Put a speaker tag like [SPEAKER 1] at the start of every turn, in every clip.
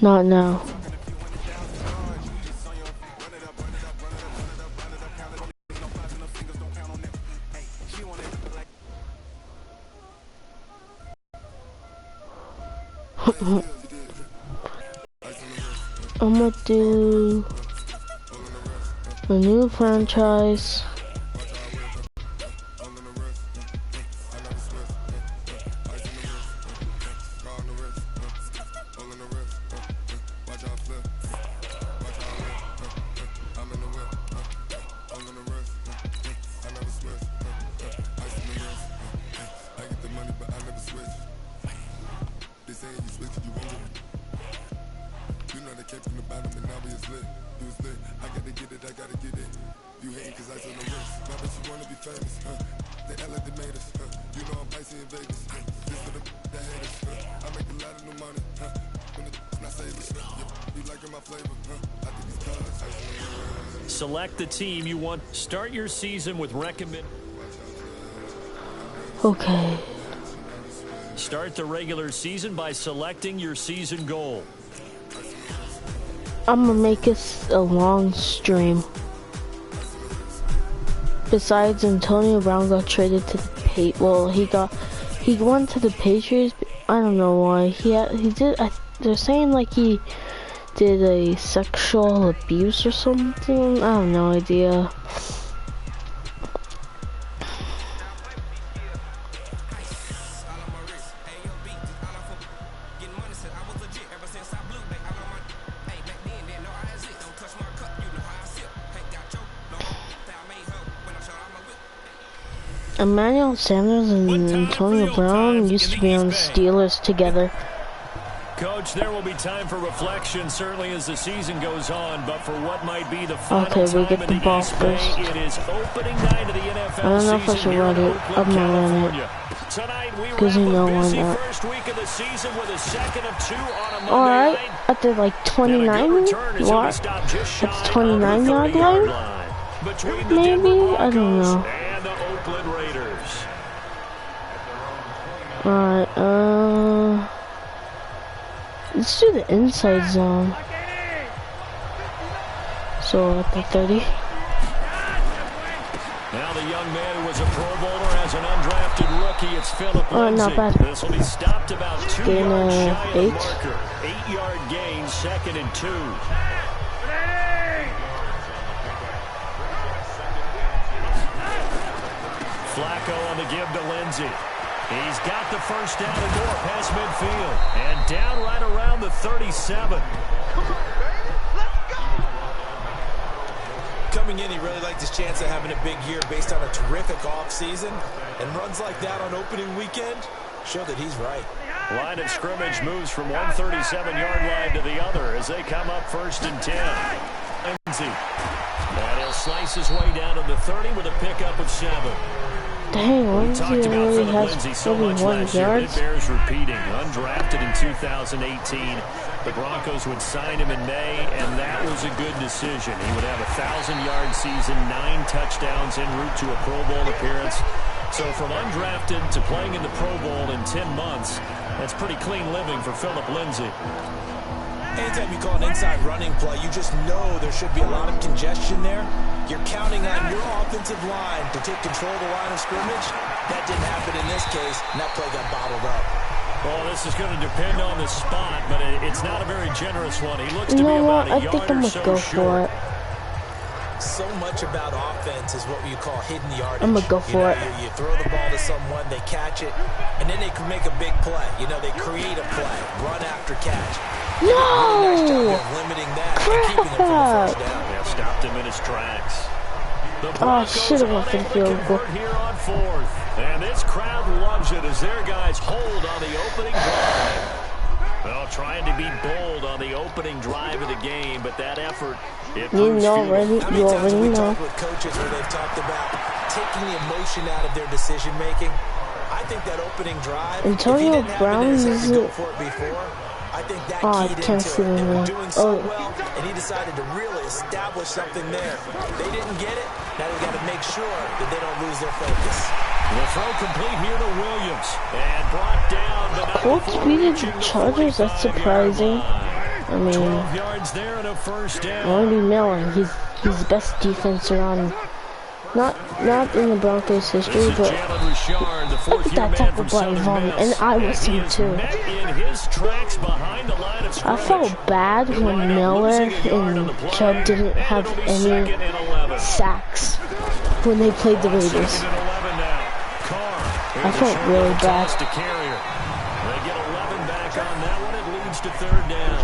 [SPEAKER 1] Not now. I'm gonna do a new franchise.
[SPEAKER 2] Select the team you want. Start your season with recommend.
[SPEAKER 1] Okay.
[SPEAKER 2] Start the regular season by selecting your season goal.
[SPEAKER 1] I'm gonna make this a long stream. Besides, Antonio Brown got traded to the he went to the Patriots. I don't know why. They're saying like he did a sexual abuse or something. I have no idea. Emmanuel Sanders and Antonio Brown used to be on the Steelers together.
[SPEAKER 2] Coach, there will be time for reflection, certainly as the season goes on, but for what might be the final time
[SPEAKER 1] get the ball first.
[SPEAKER 2] It is opening night of the NFL
[SPEAKER 1] I don't know if I should run it. I'm gonna run it. Because you know why not. Alright, at the like 29 what? That's 29-yard line? Maybe? I don't know. Alright, let's do the inside zone. So at the 30.
[SPEAKER 2] Now the young man who was a Pro Bowler as an undrafted rookie, it's Philip Lindsay.
[SPEAKER 1] Not bad.
[SPEAKER 2] This will be stopped about 2 yards shy of the
[SPEAKER 1] 8.
[SPEAKER 2] marker. 8-yard gain, 2nd and 2. Flacco on the give to Lindsay. He's got the first down and more past midfield. And down right around the 37.
[SPEAKER 3] Coming in, he really liked his chance of having a big year based on a terrific offseason. And runs like that on opening weekend show that he's right.
[SPEAKER 2] Line of scrimmage moves from one 37-yard line to the other as they come up 1st and 10. Lindsay. And he'll slice his way down to the 30 with a pickup of 7.
[SPEAKER 1] Dang, Lindsay only has 41 yards.
[SPEAKER 2] It bears repeating. Undrafted in 2018. The Broncos would sign him in May, and that was a good decision. He would have a 1,000-yard season, 9 touchdowns en route to a Pro Bowl appearance. So from undrafted to playing in the Pro Bowl in 10 months, that's pretty clean living for Philip Lindsay.
[SPEAKER 3] Anytime you call an inside running play, you just know there should be a lot of congestion there. You're counting on your offensive line to take control of the line of scrimmage. That didn't happen in this case, and that play got bottled up.
[SPEAKER 2] Well, this is going to depend on the spot, but it's not a very generous one. He looks to be about a yard or so short.
[SPEAKER 3] So much about offense is what you call hidden yardage.
[SPEAKER 1] I'm going to go for it.
[SPEAKER 3] You throw the ball to someone, they catch it, and then they can make a big play. You know, they create a play, run after catch.
[SPEAKER 1] No!
[SPEAKER 3] Really nice job of limiting that and keeping him from the first down.
[SPEAKER 2] They have stopped him in his tracks.
[SPEAKER 1] Oh, should have went for the field goal.
[SPEAKER 2] Here on 4th. And this crowd loves it as their guys hold on the opening drive. Well, trying to be bold on the opening drive of the game, but that effort, it proves
[SPEAKER 1] you already know.
[SPEAKER 3] With coaches where they've talked about taking the emotion out of their decision making. I think that opening drive,
[SPEAKER 1] Antonio Brown is
[SPEAKER 3] go for it before. I think that keyed into it. They were doing so well, and he decided to really establish something there. They didn't get it. Now they've got to make sure that they don't lose their focus.
[SPEAKER 2] The throw complete here to Williams. And brought down, but not
[SPEAKER 1] Colts beat the Chargers, that's surprising. I mean,
[SPEAKER 2] 12 yards there and a first down.
[SPEAKER 1] Randy Miller, he's the best defenser on, not in the Broncos history, but look at that tackle by Vaughn, and I was him too. I felt bad when Miller and Chubb didn't have any sacks when they played the Raiders. I felt really bad.
[SPEAKER 2] They get 11 back on that one. It leads to third down.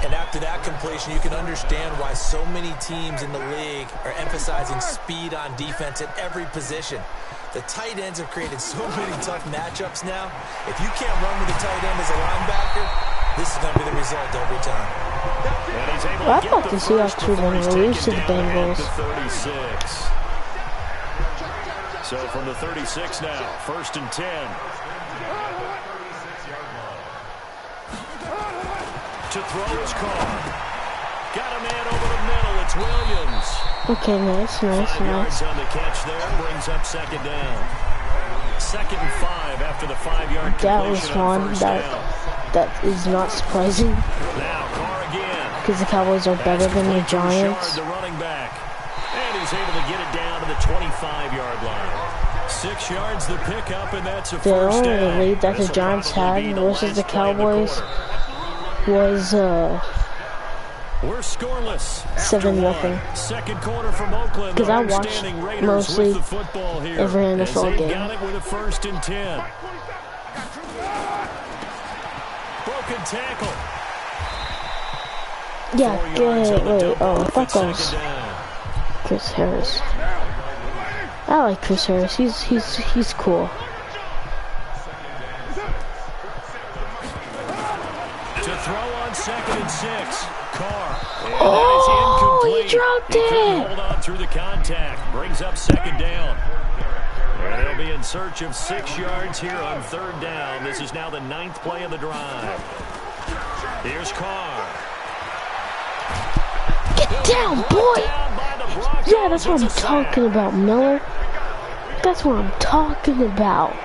[SPEAKER 3] And after that completion, you can understand why so many teams in the league are emphasizing speed on defense at every position. The tight ends have created so many tough matchups now. If you can't run with a tight end as a linebacker, this is going to be the result every time.
[SPEAKER 1] I thought the Seahawks were going to lose to the Bengals.
[SPEAKER 2] So from the 36 now, 1st and 10. To throw his car. Got a man over the middle. It's Williams.
[SPEAKER 1] Okay, nice.
[SPEAKER 2] 5 yards on the catch there. Brings up second down. 2nd and 5 after the 5-yard completion.
[SPEAKER 1] That was fun. That is not surprising.
[SPEAKER 2] Now Carr again.
[SPEAKER 1] Because the Cowboys are better than the Giants.
[SPEAKER 2] The running back. And he's able to get it down to the 25-yard line. 6 yards the pickup, and that's a first down.
[SPEAKER 1] The only lead that the Giants had versus the Cowboys was
[SPEAKER 2] we're scoreless.
[SPEAKER 1] 7-0.
[SPEAKER 2] Second quarter from Oakland.
[SPEAKER 1] Because I watched mostly every NFL game.
[SPEAKER 2] Got it with a 1st and 10. Broken tackle.
[SPEAKER 1] Yeah, good. Wait, oh, I thought that was Chris Harris. I like Chris Harris. He's cool.
[SPEAKER 2] To throw on 2nd and 6. Carr.
[SPEAKER 1] Oh, he dropped it.
[SPEAKER 2] Hold on through the contact. Brings up 2nd down. And they'll be in search of 6 yards here on 3rd down. This is now the 9th play of the drive. Here's Carr.
[SPEAKER 1] Get down, boy. Yeah, that's what I'm talking about, Miller. That's what I'm talking about.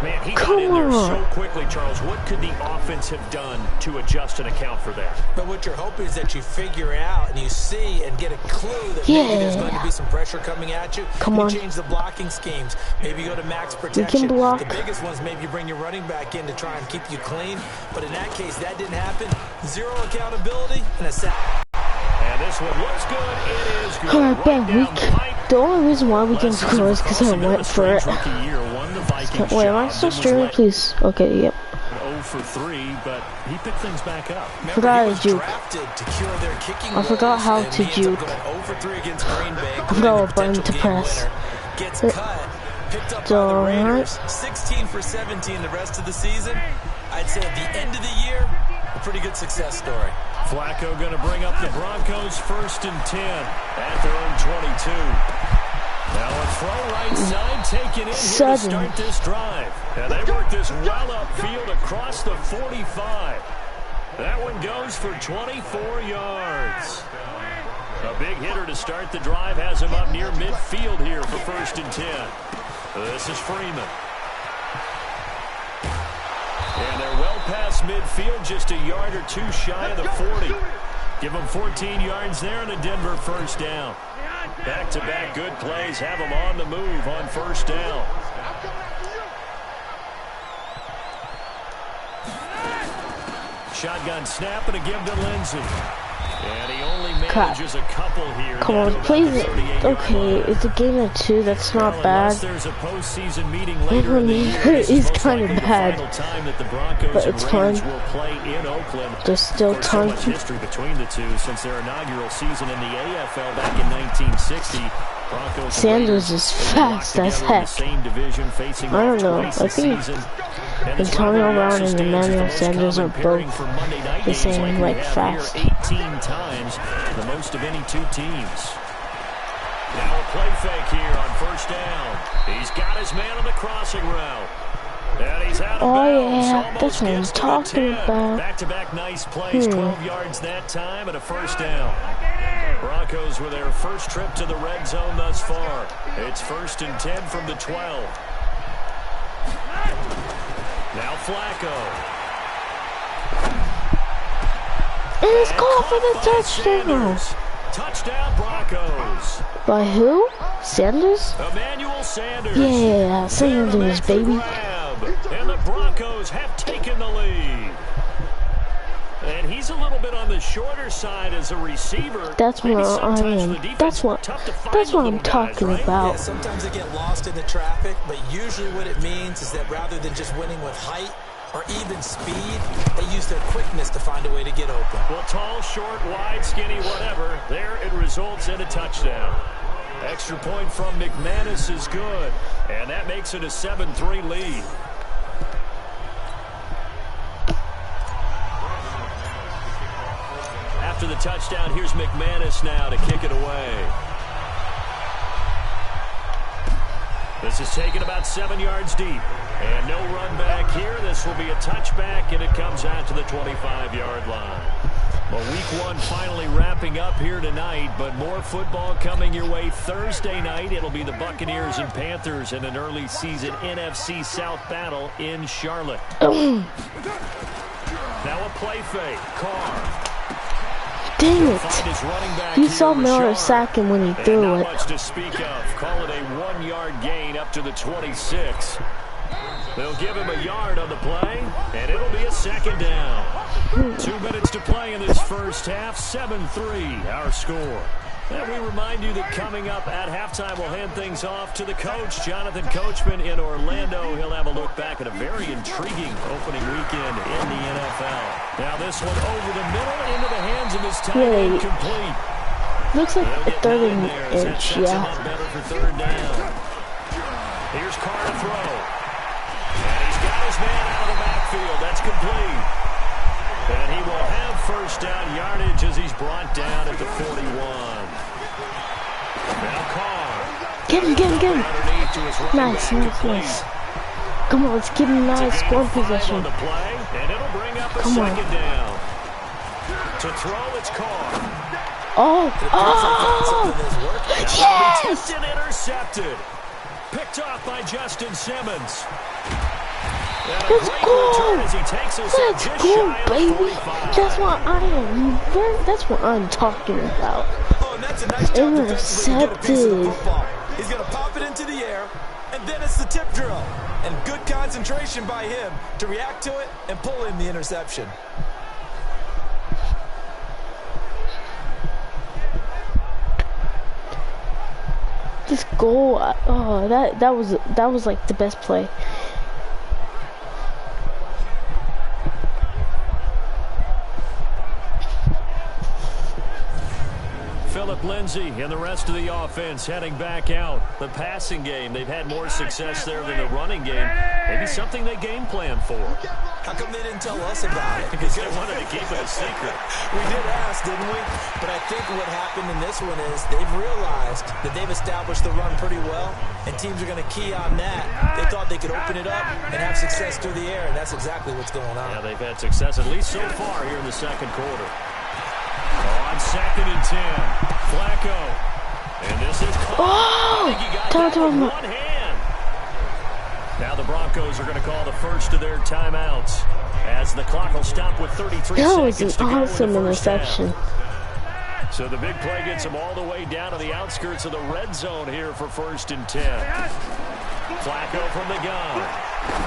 [SPEAKER 2] Man, he got in there so quickly, Charles. What could the offense have done to adjust and account for that?
[SPEAKER 3] But what you're hoping is that you figure out and you see and get a clue that maybe there's going to be some pressure coming at you.
[SPEAKER 1] Come on.
[SPEAKER 3] You change the blocking schemes. Maybe you go to max protection.
[SPEAKER 1] You can block.
[SPEAKER 3] The biggest ones, maybe you bring your running back in to try and keep you clean. But in that case, that didn't happen. 0 accountability and a sack.
[SPEAKER 2] And this one looks good. It is good.
[SPEAKER 1] Alright, the only reason why we can score is because I went for it. Wait, am I still streaming, please? Okay, yep.
[SPEAKER 2] 0 for 3, but he picked things back up.
[SPEAKER 1] I forgot how to juke. I forgot how to juke. I forgot what button to press.
[SPEAKER 3] Picked up by the Raiders, 16 for 17 the rest of the season. I'd say at the end of the year, a pretty good success story.
[SPEAKER 2] Flacco going to bring up the Broncos 1st and 10 at their own 22. Now a throw right side taken in here to start this drive. And they work this well upfield across the 45. That one goes for 24 yards. A big hitter to start the drive has him up near midfield here for 1st and 10. This is Freeman. And they're well past midfield, just a yard or 2 shy of the 40. Give them 14 yards there and a Denver 1st down. Back-to-back good plays have them on the move on 1st down. Shotgun snap and a give to Lindsey. And he only manages a couple here.
[SPEAKER 1] Come on, please. Okay, it's a game of 2. That's not bad.
[SPEAKER 2] There's a postseason meeting later in the year.
[SPEAKER 1] It's kind of bad, but it's fun. There's still tons of
[SPEAKER 2] history between the two since their inaugural season in the AFL back in 1960.
[SPEAKER 1] Sanders is fast as heck. I don't know. I think Antonio Brown and Emmanuel Sanders are both the same, like, fast.
[SPEAKER 2] 18 times, the most of any 2 teams. Now a play fake here on 1st down. He's got his man on the crossing route. And he's out of bounds.
[SPEAKER 1] Yeah, that's what I'm talking about.
[SPEAKER 2] Back-to-back nice plays, 12 yards that time and a 1st down. Broncos with their first trip to the red zone thus far. It's 1st and 10 from the 12. Now Flacco.
[SPEAKER 1] And it's called for the touchdown.
[SPEAKER 2] Touchdown Broncos.
[SPEAKER 1] By who? Sanders?
[SPEAKER 2] Emmanuel Sanders.
[SPEAKER 1] Yeah, Sanders, baby.
[SPEAKER 2] And the Broncos have taken the lead. And he's a little bit on the shorter side as a receiver.
[SPEAKER 1] That's what I am. That's what I'm talking about.
[SPEAKER 3] Yeah, sometimes they get lost in the traffic, but usually what it means is that rather than just winning with height or even speed, they use their quickness to find a way to get open.
[SPEAKER 2] Well, tall, short, wide, skinny, whatever, there it results in a touchdown. Extra point from McManus is good, and that makes it a 7-3 lead. After the touchdown, here's McManus now to kick it away. This is taken about 7 yards deep. And no run back here. This will be a touchback, and it comes out to the 25-yard line. Well, week one finally wrapping up here tonight, but more football coming your way Thursday night. It'll be the Buccaneers and Panthers in an early season NFC South battle in Charlotte. Now a play fake. Carr.
[SPEAKER 1] Dang it. You saw Miller sacking when he threw it.
[SPEAKER 2] Not much to speak of. Call it a 1-yard gain up to the 26. They'll give him a yard on the play, and it'll be a second down. 2 minutes to play in this first half. 7-3 our score. And we remind you that coming up at halftime, we'll hand things off to the coach, Jonathan Coachman in Orlando. He'll have a look back at a very intriguing opening weekend in the NFL. Now this one over the middle into the hands of his tight end, complete.
[SPEAKER 1] Looks like a 3rd inch, yeah.
[SPEAKER 2] Better for 3rd down. Here's Carr to throw. And he's got his man out of the backfield. That's complete. And he will have first down yardage as he's brought down at the 41. Now Carr.
[SPEAKER 1] Get him. Nice. Come on, let's give him a nice score position.
[SPEAKER 2] On the play, and it'll bring up a second down. To throw, it's Carr.
[SPEAKER 1] Oh! Yes!
[SPEAKER 2] And intercepted. Picked off by Justin Simmons.
[SPEAKER 1] Let's go! Let's go, baby! That's what I am. That's what I'm talking about.
[SPEAKER 3] Oh, and that's a nice job
[SPEAKER 1] intercepted.
[SPEAKER 3] He's going to pop it into the air, and then it's the tip drill. And good concentration by him to react to it and pull in the interception.
[SPEAKER 1] This goal, oh, that was like the best play.
[SPEAKER 2] Phillip Lindsay and the rest of the offense heading back out. The passing game, they've had more success there than the running game. Maybe something they game plan for.
[SPEAKER 3] How come they didn't tell us about it?
[SPEAKER 2] Because they wanted to keep it a secret.
[SPEAKER 3] We did ask, didn't we? But I think what happened in this one is they've realized that they've established the run pretty well, and teams are going to key on that. They thought they could open it up and have success through the air, and that's exactly what's going on.
[SPEAKER 2] Yeah, they've had success, at least so far, here in the second quarter. On 2nd and 10, Flacco. And this is
[SPEAKER 1] oh!
[SPEAKER 2] One hand. Now the Broncos are going to call the first of their timeouts as the clock will stop with 33 seconds to go.
[SPEAKER 1] That was an awesome interception.
[SPEAKER 2] So the big play gets them all the way down to the outskirts of the red zone here for 1st and 10. Flacco from the gun.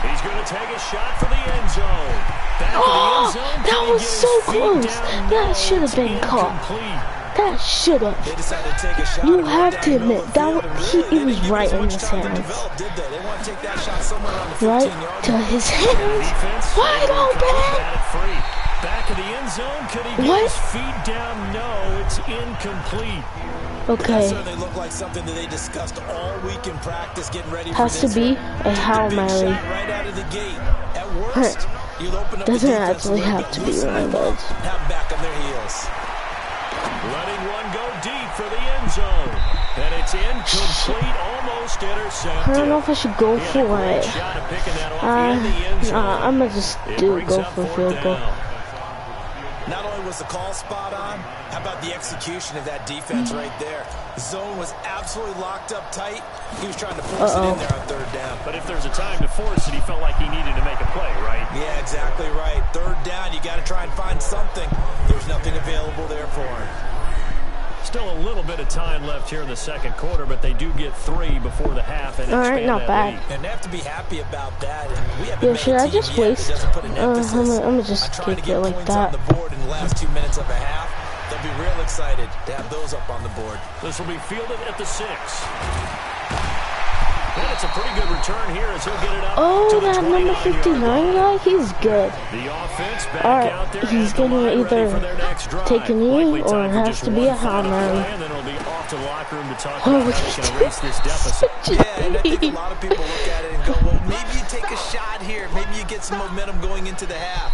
[SPEAKER 2] He's going to take a shot for the end zone. Back to the end zone.
[SPEAKER 1] That was so close. That should have been caught. That should have. You have to admit, it was right in his hands. Right to his hands. Wide open.
[SPEAKER 2] Back of the end zone. Could he get his feet down? No, it's incomplete.
[SPEAKER 1] Okay.
[SPEAKER 3] That certainly looked like something that they discussed all week in practice, getting ready for
[SPEAKER 1] has to be a Hail Mary.
[SPEAKER 3] Right out of the gate. At worst, you'll open up
[SPEAKER 1] doesn't
[SPEAKER 3] the
[SPEAKER 1] actually have to be one, but
[SPEAKER 3] have back on their heels.
[SPEAKER 2] Letting one go deep for the end zone. And it's incomplete, almost intercepted.
[SPEAKER 1] I don't know if I should go for it.
[SPEAKER 2] I'm
[SPEAKER 1] gonna just go for a field goal.
[SPEAKER 3] Not only was the call spot on, how about the execution of that defense right there? The zone was absolutely locked up tight. He was trying to force it in there on third down.
[SPEAKER 2] But if there's a time to force it, he felt like he needed to make a play, right?
[SPEAKER 3] Yeah, exactly right. Third down, you got to try and find something. There's nothing available there for him.
[SPEAKER 2] Still a little bit of time left here in the second quarter, but they do get 3 before the half and expand
[SPEAKER 1] not
[SPEAKER 2] that
[SPEAKER 1] bad.
[SPEAKER 2] lead.
[SPEAKER 3] And they have to be happy about that. And we haven't
[SPEAKER 1] Should I just waste? I'm gonna just
[SPEAKER 3] trying to
[SPEAKER 1] kick
[SPEAKER 3] get
[SPEAKER 1] it like
[SPEAKER 3] points
[SPEAKER 1] that.
[SPEAKER 3] on the board in the last 2 minutes of a half. They'll be real excited to have those up on the board.
[SPEAKER 2] This will be fielded at the 6. And it's a pretty good return here as he'll get it up to the
[SPEAKER 1] that number 59 guy, he's good.
[SPEAKER 2] The offense back
[SPEAKER 1] Alright,
[SPEAKER 2] out there
[SPEAKER 1] he's gonna either take a knee or it has to be a Hail Mary.
[SPEAKER 2] And then it'll be off to the locker room to talk about how they can erase this deficit.
[SPEAKER 3] Yeah, and I think a lot of people look at it and go, well, maybe you take a shot here. Maybe you get some momentum going into the half.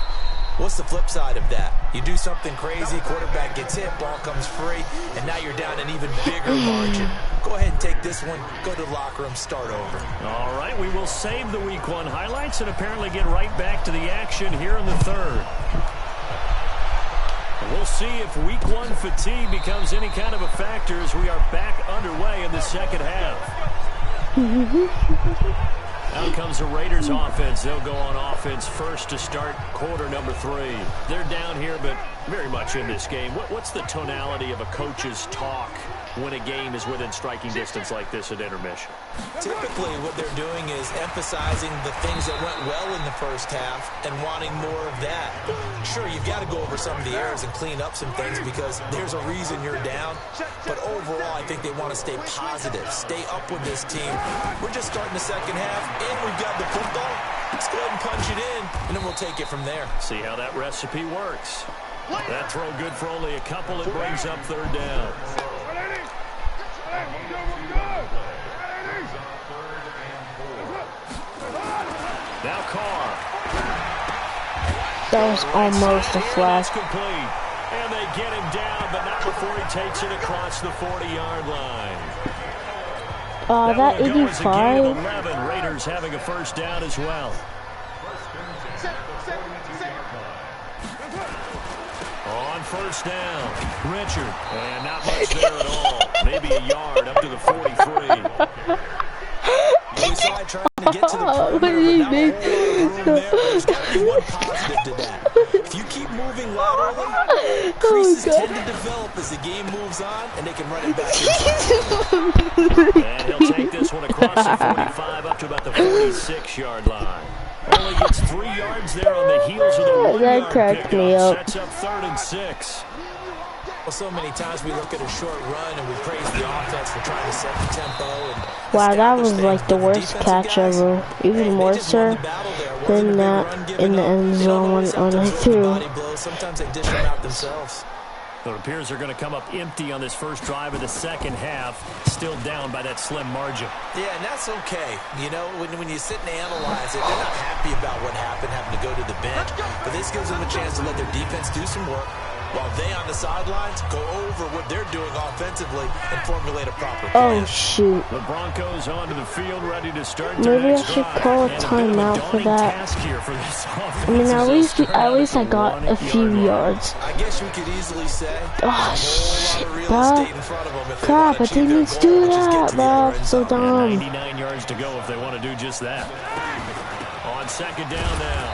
[SPEAKER 3] What's the flip side of that? You do something crazy, quarterback gets hit, ball comes free, and now you're down an even bigger margin. Go ahead and take this one, go to the locker room, start over.
[SPEAKER 2] All right, we will save the Week 1 highlights and apparently get right back to the action here in the third. And we'll see if Week 1 fatigue becomes any kind of a factor as we are back underway in the second half. Out comes the Raiders offense. They'll go on offense first to start quarter number 3. They're down here, but very much in this game. What's the tonality of a coach's talk when a game is within striking distance like this at intermission?
[SPEAKER 3] Typically, what they're doing is emphasizing the things that went well in the first half and wanting more of that. Sure, you've got to go over some of the errors and clean up some things because there's a reason you're down. But overall, I think they want to stay positive, stay up with this team. We're just starting the second half, and we've got the football. Let's go ahead and punch it in, and then we'll take it from there.
[SPEAKER 2] See how that recipe works. That throw good for only a couple. It brings up third down. Now Carr.
[SPEAKER 1] That was almost a flag.
[SPEAKER 2] Complete. And they get him down, but not before he takes it across the 40-yard line.
[SPEAKER 1] That 85.
[SPEAKER 2] 11. Raiders having a first down as well. On first down, Richard. And not much there at all. Maybe a yard up to the 43.
[SPEAKER 3] We saw it trying to get to the perimeter, but now a whole lot of room there. There's got to be one positive to that. If you keep moving laterally, creases tend to develop as the game moves on, and they can run it back inside.
[SPEAKER 2] And he'll take this one across the 45 up to about the 46-yard line. Only gets 3 yards there on the heels of the 1-yard
[SPEAKER 1] That cracked me up.
[SPEAKER 2] Sets up 3rd and 6.
[SPEAKER 3] Well, so many times we look at a short run and we praise the offense for trying to set the tempo. And
[SPEAKER 1] wow, that was like the worst catch ever. Even more so than that in the end zone when I threw.
[SPEAKER 3] Sometimes they dish them out themselves.
[SPEAKER 2] So it appears they're going to come up empty on this first drive of the second half, still down by that slim margin.
[SPEAKER 3] Yeah, and that's okay. You know, when you sit and analyze it, they're not happy about what happened, having to go to the bench. But this gives them a chance to let their defense do some work, while they on the sidelines go over what they're doing offensively and formulate a proper plan.
[SPEAKER 1] Oh, shoot.
[SPEAKER 2] The Broncos onto the field, ready to start their
[SPEAKER 1] Maybe I
[SPEAKER 2] next
[SPEAKER 1] should
[SPEAKER 2] drive.
[SPEAKER 1] call a
[SPEAKER 2] And
[SPEAKER 1] timeout for that.
[SPEAKER 2] task here for this offense
[SPEAKER 1] I mean, at least I
[SPEAKER 2] at the
[SPEAKER 1] got a few
[SPEAKER 2] 1-yard line.
[SPEAKER 1] yards.
[SPEAKER 3] I guess we could easily say
[SPEAKER 1] Oh,
[SPEAKER 3] shit,
[SPEAKER 1] shit, crap, I didn't do that, bro. So
[SPEAKER 2] And
[SPEAKER 1] dumb.
[SPEAKER 2] 99 yards to go if they want to do just that. On second down now,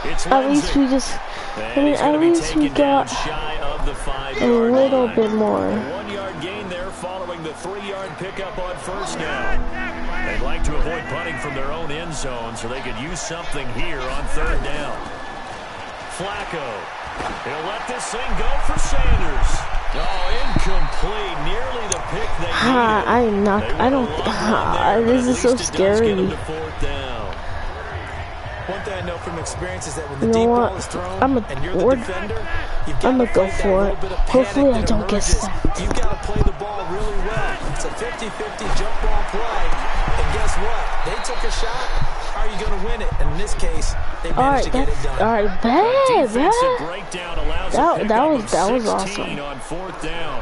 [SPEAKER 2] it's
[SPEAKER 1] At least we just, at least we got
[SPEAKER 2] shy of the 5-yard
[SPEAKER 1] a little
[SPEAKER 2] line.
[SPEAKER 1] bit more.
[SPEAKER 2] A 1-yard gain there following the 3-yard pickup on first down. They'd like to avoid punting from their own end zone so they could use something here on third down. Flacco. He'll let this thing go for Sanders. Oh, incomplete. Nearly the pick they needed.
[SPEAKER 1] I am not, I don't, this is so scary.
[SPEAKER 3] One thing I know from experience is that when the
[SPEAKER 1] You know
[SPEAKER 3] deep
[SPEAKER 1] what?
[SPEAKER 3] ball is thrown
[SPEAKER 1] I'm
[SPEAKER 3] and you're the defender, you've got
[SPEAKER 1] I'm
[SPEAKER 3] to
[SPEAKER 1] gonna go
[SPEAKER 3] fight that
[SPEAKER 1] for
[SPEAKER 3] little
[SPEAKER 1] it.
[SPEAKER 3] bit of panic
[SPEAKER 1] Hopefully I
[SPEAKER 3] that
[SPEAKER 1] don't get
[SPEAKER 3] emerges.
[SPEAKER 1] sacked.
[SPEAKER 3] You've got to play the ball really well. It's a 50-50 jump ball play. And guess what? They took a shot. How are you going to win it? And in this case, they managed to get it done.
[SPEAKER 1] Alright, bad,
[SPEAKER 2] Defensive breakdown allows a pickup
[SPEAKER 1] that was
[SPEAKER 2] of
[SPEAKER 1] awesome.
[SPEAKER 2] 16 on fourth down.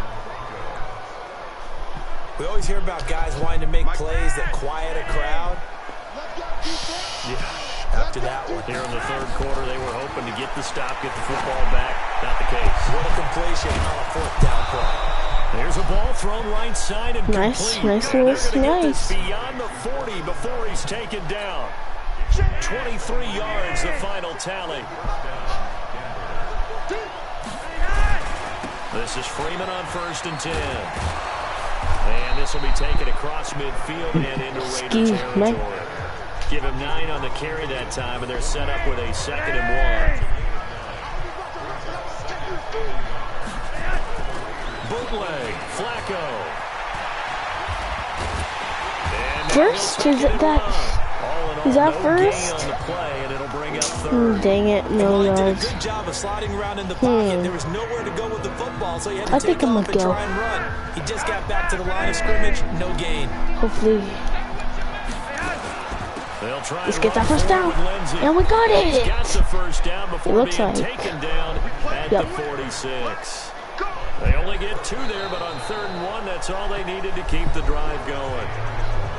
[SPEAKER 3] We always hear about guys wanting to make plays that quiet a crowd.
[SPEAKER 2] Yeah.
[SPEAKER 3] After that one.
[SPEAKER 2] Here in the third quarter, they were hoping to get the stop, get the football back. Not the case.
[SPEAKER 3] What a completion on a 4th down play.
[SPEAKER 2] There's a ball thrown right side and
[SPEAKER 1] nice,
[SPEAKER 2] complete.
[SPEAKER 1] nice,
[SPEAKER 2] They're
[SPEAKER 1] nice,
[SPEAKER 2] gonna get
[SPEAKER 1] nice.
[SPEAKER 2] this beyond the 40 before he's taken down. 23 yards, the final tally. This is Freeman on 1st and 10. And this will be taken across midfield and into Raider territory. Give him 9 on the carry that time, and they're set up with a 2nd and 1. Bootleg, Flacco. And
[SPEAKER 1] First? Is it that? Is that first? Dang it, no yards.
[SPEAKER 3] Good job of sliding around in the pocket. There was nowhere to go with the football, so he had to take off and try and run. He just got back to the line of scrimmage, no gain.
[SPEAKER 1] Hopefully, let's get that first down. And we got it. It looks like.
[SPEAKER 2] Yep. 46. They only get 2 there, but on 3rd and 1, that's all they needed to keep the drive going.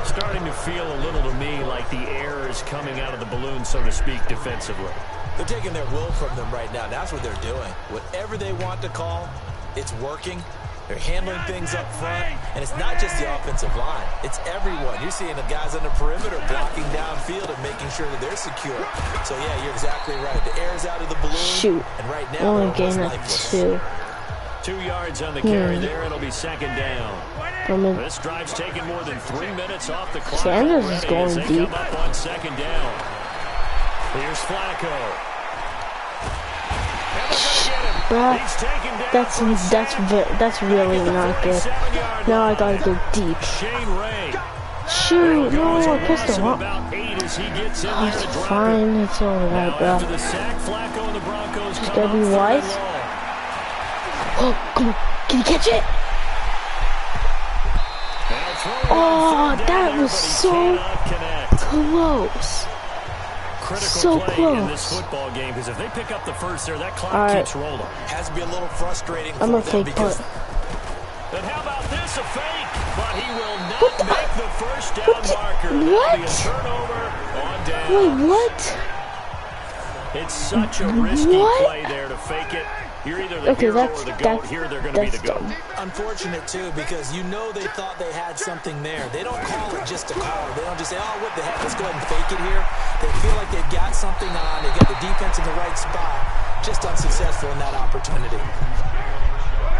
[SPEAKER 2] Starting to feel a little to me like the air is coming out of the balloon, so to speak, defensively.
[SPEAKER 3] They're taking their will from them right now. That's what they're doing. Whatever they want to call, it's working. They're handling things up front, and it's not just the offensive line. It's everyone. You're seeing the guys on the perimeter blocking downfield and making sure that they're secure. So, yeah, you're exactly right. The air's out of the balloon.
[SPEAKER 1] Shoot.
[SPEAKER 3] And right now,
[SPEAKER 1] only gain of 2.
[SPEAKER 2] 2 yards on the carry there. It'll be 2nd down. This drive's taken more than 3 minutes off the clock.
[SPEAKER 1] Sanders is going deep.
[SPEAKER 2] Come up on 2nd down. Here's Flacco.
[SPEAKER 1] Bruh, that's really not good. Now I gotta go deep. Shoot, no, I pressed the wrong. Oh, it's fine, it's alright, bro. Just gotta be wise. Oh, come on, can you catch it? Oh, that was so close. So close.
[SPEAKER 2] In this football game, because if they pick up the first there, that clock keeps rolling.
[SPEAKER 3] Has to be a little frustrating.
[SPEAKER 1] I'm gonna take punt.
[SPEAKER 2] And how about this? A fake, but he will not make the first down marker.
[SPEAKER 1] What?
[SPEAKER 2] Be a turnover on down.
[SPEAKER 1] Wait, what?
[SPEAKER 2] It's such a risky play there to fake it. You're either the hero or the goat. Here they're going to be the goat.
[SPEAKER 3] Unfortunate, too, because you know they thought they had something there. They don't call it just to call it. They don't just say, oh, what the heck, let's go ahead and fake it here. They feel like they've got something on. They've got the defense in the right spot. Just unsuccessful in that opportunity.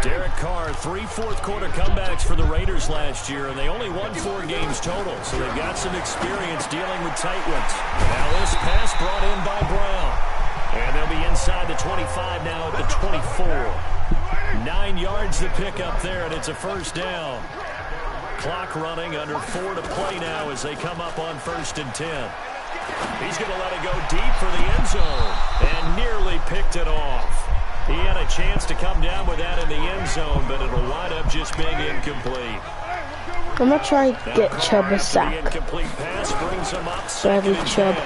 [SPEAKER 2] Derek Carr, 3 fourth-quarter comebacks for the Raiders last year, and they only won 4 games total, so they've got some experience dealing with tight ones. Now this pass brought in by Brown. And they'll be inside the 25 now at the 24. 9 yards to pick up there, and it's a first down. Clock running, under 4 to play now as they come up on 1st and 10. He's going to let it go deep for the end zone, and nearly picked it off. He had a chance to come down with that in the end zone, but it'll wind up just being incomplete.
[SPEAKER 1] I'm going to try to get Chubb a sack.
[SPEAKER 2] Incomplete pass brings him up.
[SPEAKER 1] Bradley Chubb.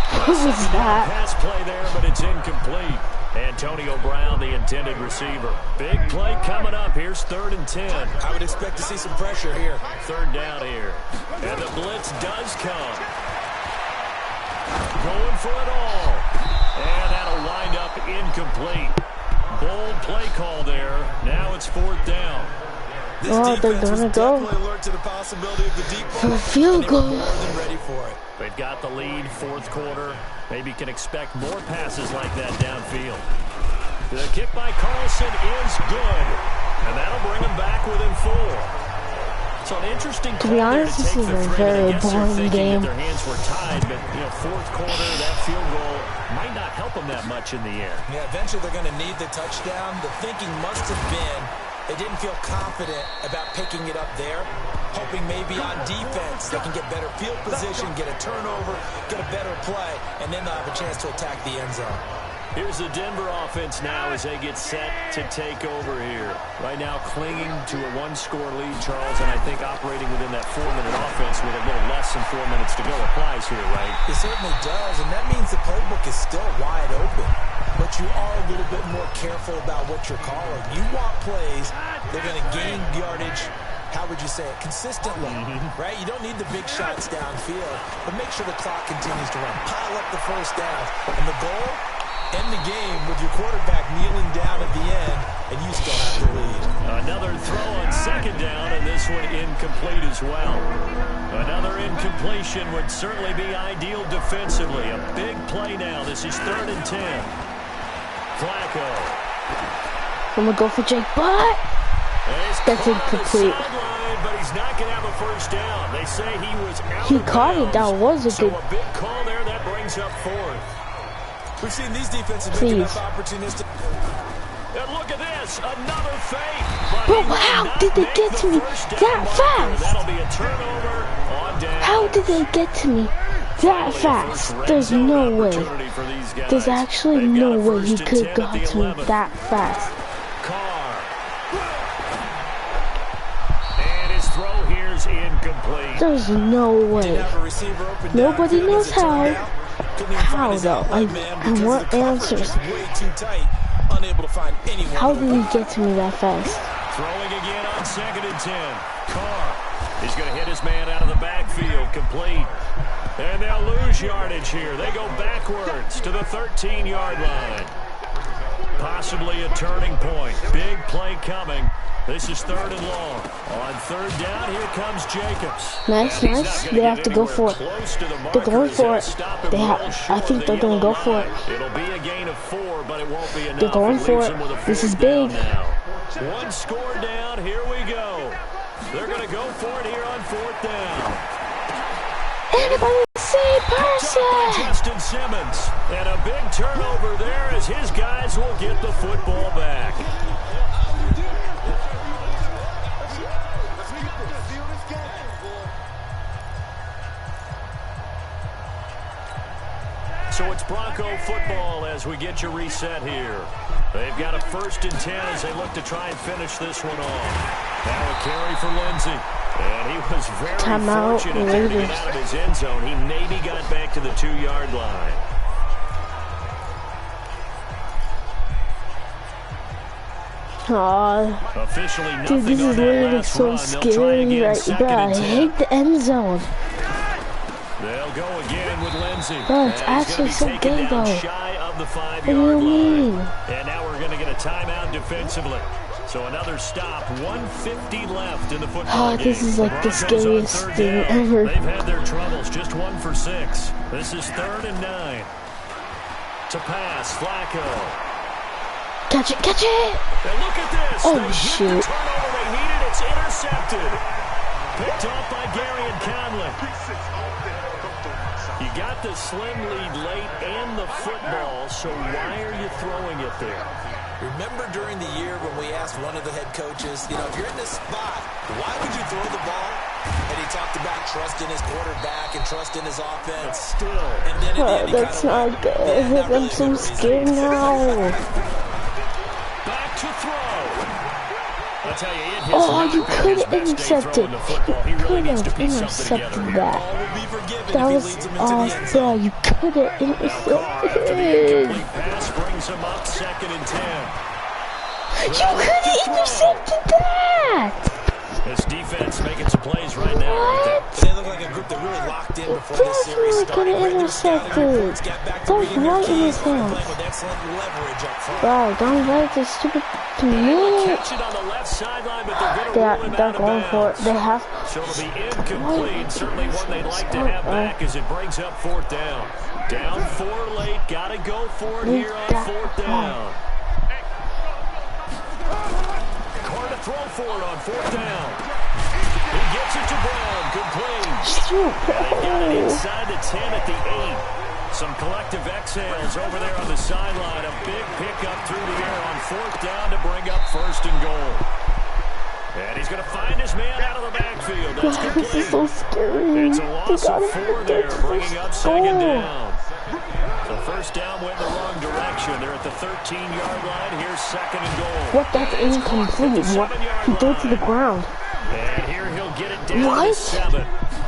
[SPEAKER 1] What was that?
[SPEAKER 2] Pass play there, but it's incomplete. Antonio Brown, the intended receiver. Big play coming up. Here's 3rd and 10.
[SPEAKER 3] I would expect to see some pressure here.
[SPEAKER 2] 3rd down here. And the blitz does come. Going for it all. And that'll wind up incomplete. Bold play call there. Now it's 4th down.
[SPEAKER 1] Oh, they're gonna go for a field goal.
[SPEAKER 2] They've got the lead, 4th quarter. Maybe can expect more passes like that downfield. The kick by Carlson is good, and that'll bring them back within 4. So an interesting.
[SPEAKER 1] To be honest, this is a very boring game.
[SPEAKER 2] Their hands were tied, but 4th quarter, that field goal might not help them that much in the air.
[SPEAKER 3] Yeah, eventually they're going to need the touchdown. The thinking must have been they didn't feel confident about picking it up there, hoping maybe on defense they can get better field position, get a turnover, get a better play, and then they'll have a chance to attack the end zone.
[SPEAKER 2] Here's the Denver offense now as they get set to take over here. Right now clinging to a 1-score lead, Charles, and I think operating within that 4-minute offense with a little less than 4 minutes to go applies here, right?
[SPEAKER 3] It certainly does, and that means the playbook is still wide open. But you are a little bit more careful about what you're calling. You want plays that are going to gain yardage, how would you say it, consistently, right? You don't need the big shots downfield, but make sure the clock continues to run. Pile up the first down. And the goal, end the game with your quarterback kneeling down at the end, and you still have the lead.
[SPEAKER 2] Another throw on second down, and this one incomplete as well. Another incompletion would certainly be ideal defensively. A big play now. This is 3rd and 10. Flacco.
[SPEAKER 1] I'm going to go for Jake, but that's incomplete.
[SPEAKER 2] But he's not going to have a first down. They say he was out
[SPEAKER 1] He
[SPEAKER 2] of
[SPEAKER 1] caught
[SPEAKER 2] bounds.
[SPEAKER 1] it. That was a good.
[SPEAKER 2] So a big call there. That brings up 4th.
[SPEAKER 3] We've seen these defenses make enough opportunistic.
[SPEAKER 2] And look at this, another fake.
[SPEAKER 1] Bro, how did they get to me that fast?
[SPEAKER 2] That'll be a turnover on down.
[SPEAKER 1] How did they get to me that fast? There's no way. There's actually no way he could have got to me that fast.
[SPEAKER 2] And his throw here's incomplete.
[SPEAKER 1] There's no way. Nobody knows how. How though? I want answers. How did he get to me that fast?
[SPEAKER 2] Throwing again on 2nd and 10. Carr. He's going to hit his man out of the backfield. Complete. And they'll lose yardage here. They go backwards to the 13-yard line. Possibly a turning point. Big play coming. This is 3rd and long. On 3rd down, here comes Jacobs.
[SPEAKER 1] Nice. They have to go for it. They're going for it. I think they're going to go for it.
[SPEAKER 2] It'll be a gain of 4, but it won't be enough.
[SPEAKER 1] They're going for it. This is big.
[SPEAKER 2] One score down. Here we go. They're going to go for it here on 4th down.
[SPEAKER 1] Anybody say person?
[SPEAKER 2] Justin Simmons. And a big turnover there as his guys will get the football back. So it's Bronco football as we get you reset here. They've got a 1st and 10 as they look to try and finish this one off. Now a carry for Lindsey. And he was very fortunate to get out of his end zone. He maybe got back to the 2-yard line.
[SPEAKER 1] Aww. Dude, this is literally so scary right now. I hate the end zone.
[SPEAKER 2] They'll go again with Lindsey.
[SPEAKER 1] Bro, it's actually so gay though. What do you mean?
[SPEAKER 2] And now we're going to get a timeout defensively. So another stop, 1:50 left in the football game.
[SPEAKER 1] This is like the scariest thing ever.
[SPEAKER 2] They've had their troubles, just 1 for 6. This is 3rd and 9. To pass, Flacco.
[SPEAKER 1] Catch it!
[SPEAKER 2] And look at this.
[SPEAKER 1] Oh,
[SPEAKER 2] they
[SPEAKER 1] shoot.
[SPEAKER 2] Hit the turnover they needed. It's intercepted. Picked off by Gary and Conley. You got the slim lead late and the football, so why are you throwing it there?
[SPEAKER 3] Remember during the year when we asked one of the head coaches, if you're in this spot, why would you throw the ball? And he talked about trusting his quarterback and trusting his offense.
[SPEAKER 2] But still.
[SPEAKER 3] And then at the end,
[SPEAKER 1] that's not good. I'm so scared now.
[SPEAKER 2] Back to throw. I'll tell you, it
[SPEAKER 1] you could have intercepted. You could have intercepted that. That was awesome. You could have intercepted.
[SPEAKER 2] Pass brings him up 2nd and 10.
[SPEAKER 1] You could have intercepted that.
[SPEAKER 2] This defense making some plays right now.
[SPEAKER 1] What?
[SPEAKER 3] They look like a group that really locked in before this series started.
[SPEAKER 1] Could have intercepted. That was right in his hands. Wow, don't write this stupid to me. They're going for it. They have.
[SPEAKER 2] So it'll be incomplete. Certainly one they'd like to have back as it brings up 4th down. Down 4 late. Got to go for it here on 4th down. Carr to throw for it on 4th down. He gets it to Brown. Good play. And they got it inside the 10 at the 8. Some collective exhales over there on the sideline. A big pickup through the air on 4th down to bring up 1st and goal. And he's going to find his man out of the backfield. That's complete.
[SPEAKER 1] This is so scary.
[SPEAKER 2] It's a loss of 4 there, bringing up 2nd down. So 1st down went in the wrong direction. They're at the 13-yard line. Here's 2nd and goal.
[SPEAKER 1] What? That's incomplete. What? He threw it to the ground.
[SPEAKER 2] And here he'll get it down to 7.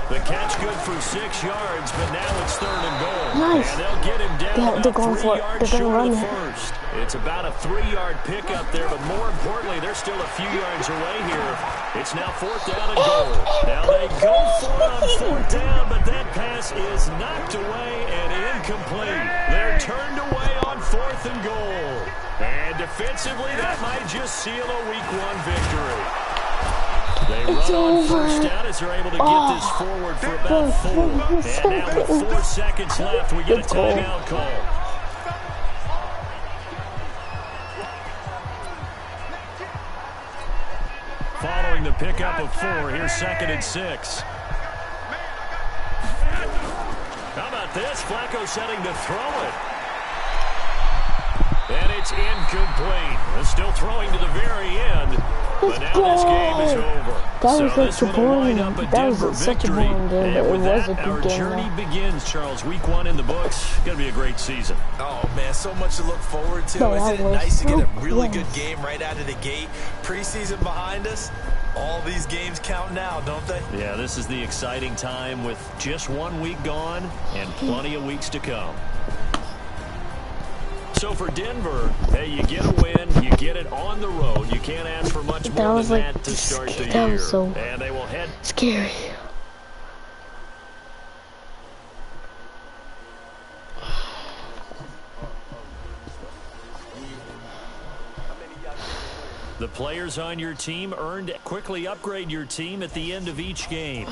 [SPEAKER 2] The catch good for 6 yards, but now it's 3rd and goal.
[SPEAKER 1] Nice.
[SPEAKER 2] And they'll get him down
[SPEAKER 1] They're going for it. They're going to run it.
[SPEAKER 2] First. It's about a 3-yard pickup there, but more importantly, they're still a few yards away here. It's now 4th down and goal. Now they go for it on 4th down, but that pass is knocked away and incomplete. They're turned away on 4th 4th and goal. And defensively, that might just seal a Week 1 victory. They run on first down as they're able to get this forward for about 4. And now with 4 seconds left, we get a timeout call. Following the pickup of 4, here's 2nd and 6. How about this? Flacco setting to throw it. And it's incomplete. They're still throwing to the very end. But now this game is over.
[SPEAKER 1] That was
[SPEAKER 2] so
[SPEAKER 1] such a boring game. That was such a boring game, but it was a good game.
[SPEAKER 2] Our journey begins, Charles. Week 1 in the books. Going to be a great season.
[SPEAKER 3] Oh, man, so much to look forward to. Isn't it nice to get a really good game right out of the gate? Preseason behind us. All these games count now, don't they?
[SPEAKER 2] Yeah, this is the exciting time with just 1 week gone and plenty of weeks to come. So for Denver, hey, you get a win, you get it on the road. You can't ask for much more than that to start the year.
[SPEAKER 1] That was so
[SPEAKER 2] and they will head
[SPEAKER 1] scary.
[SPEAKER 2] The players on your team earned. Quickly upgrade your team at the end of each game.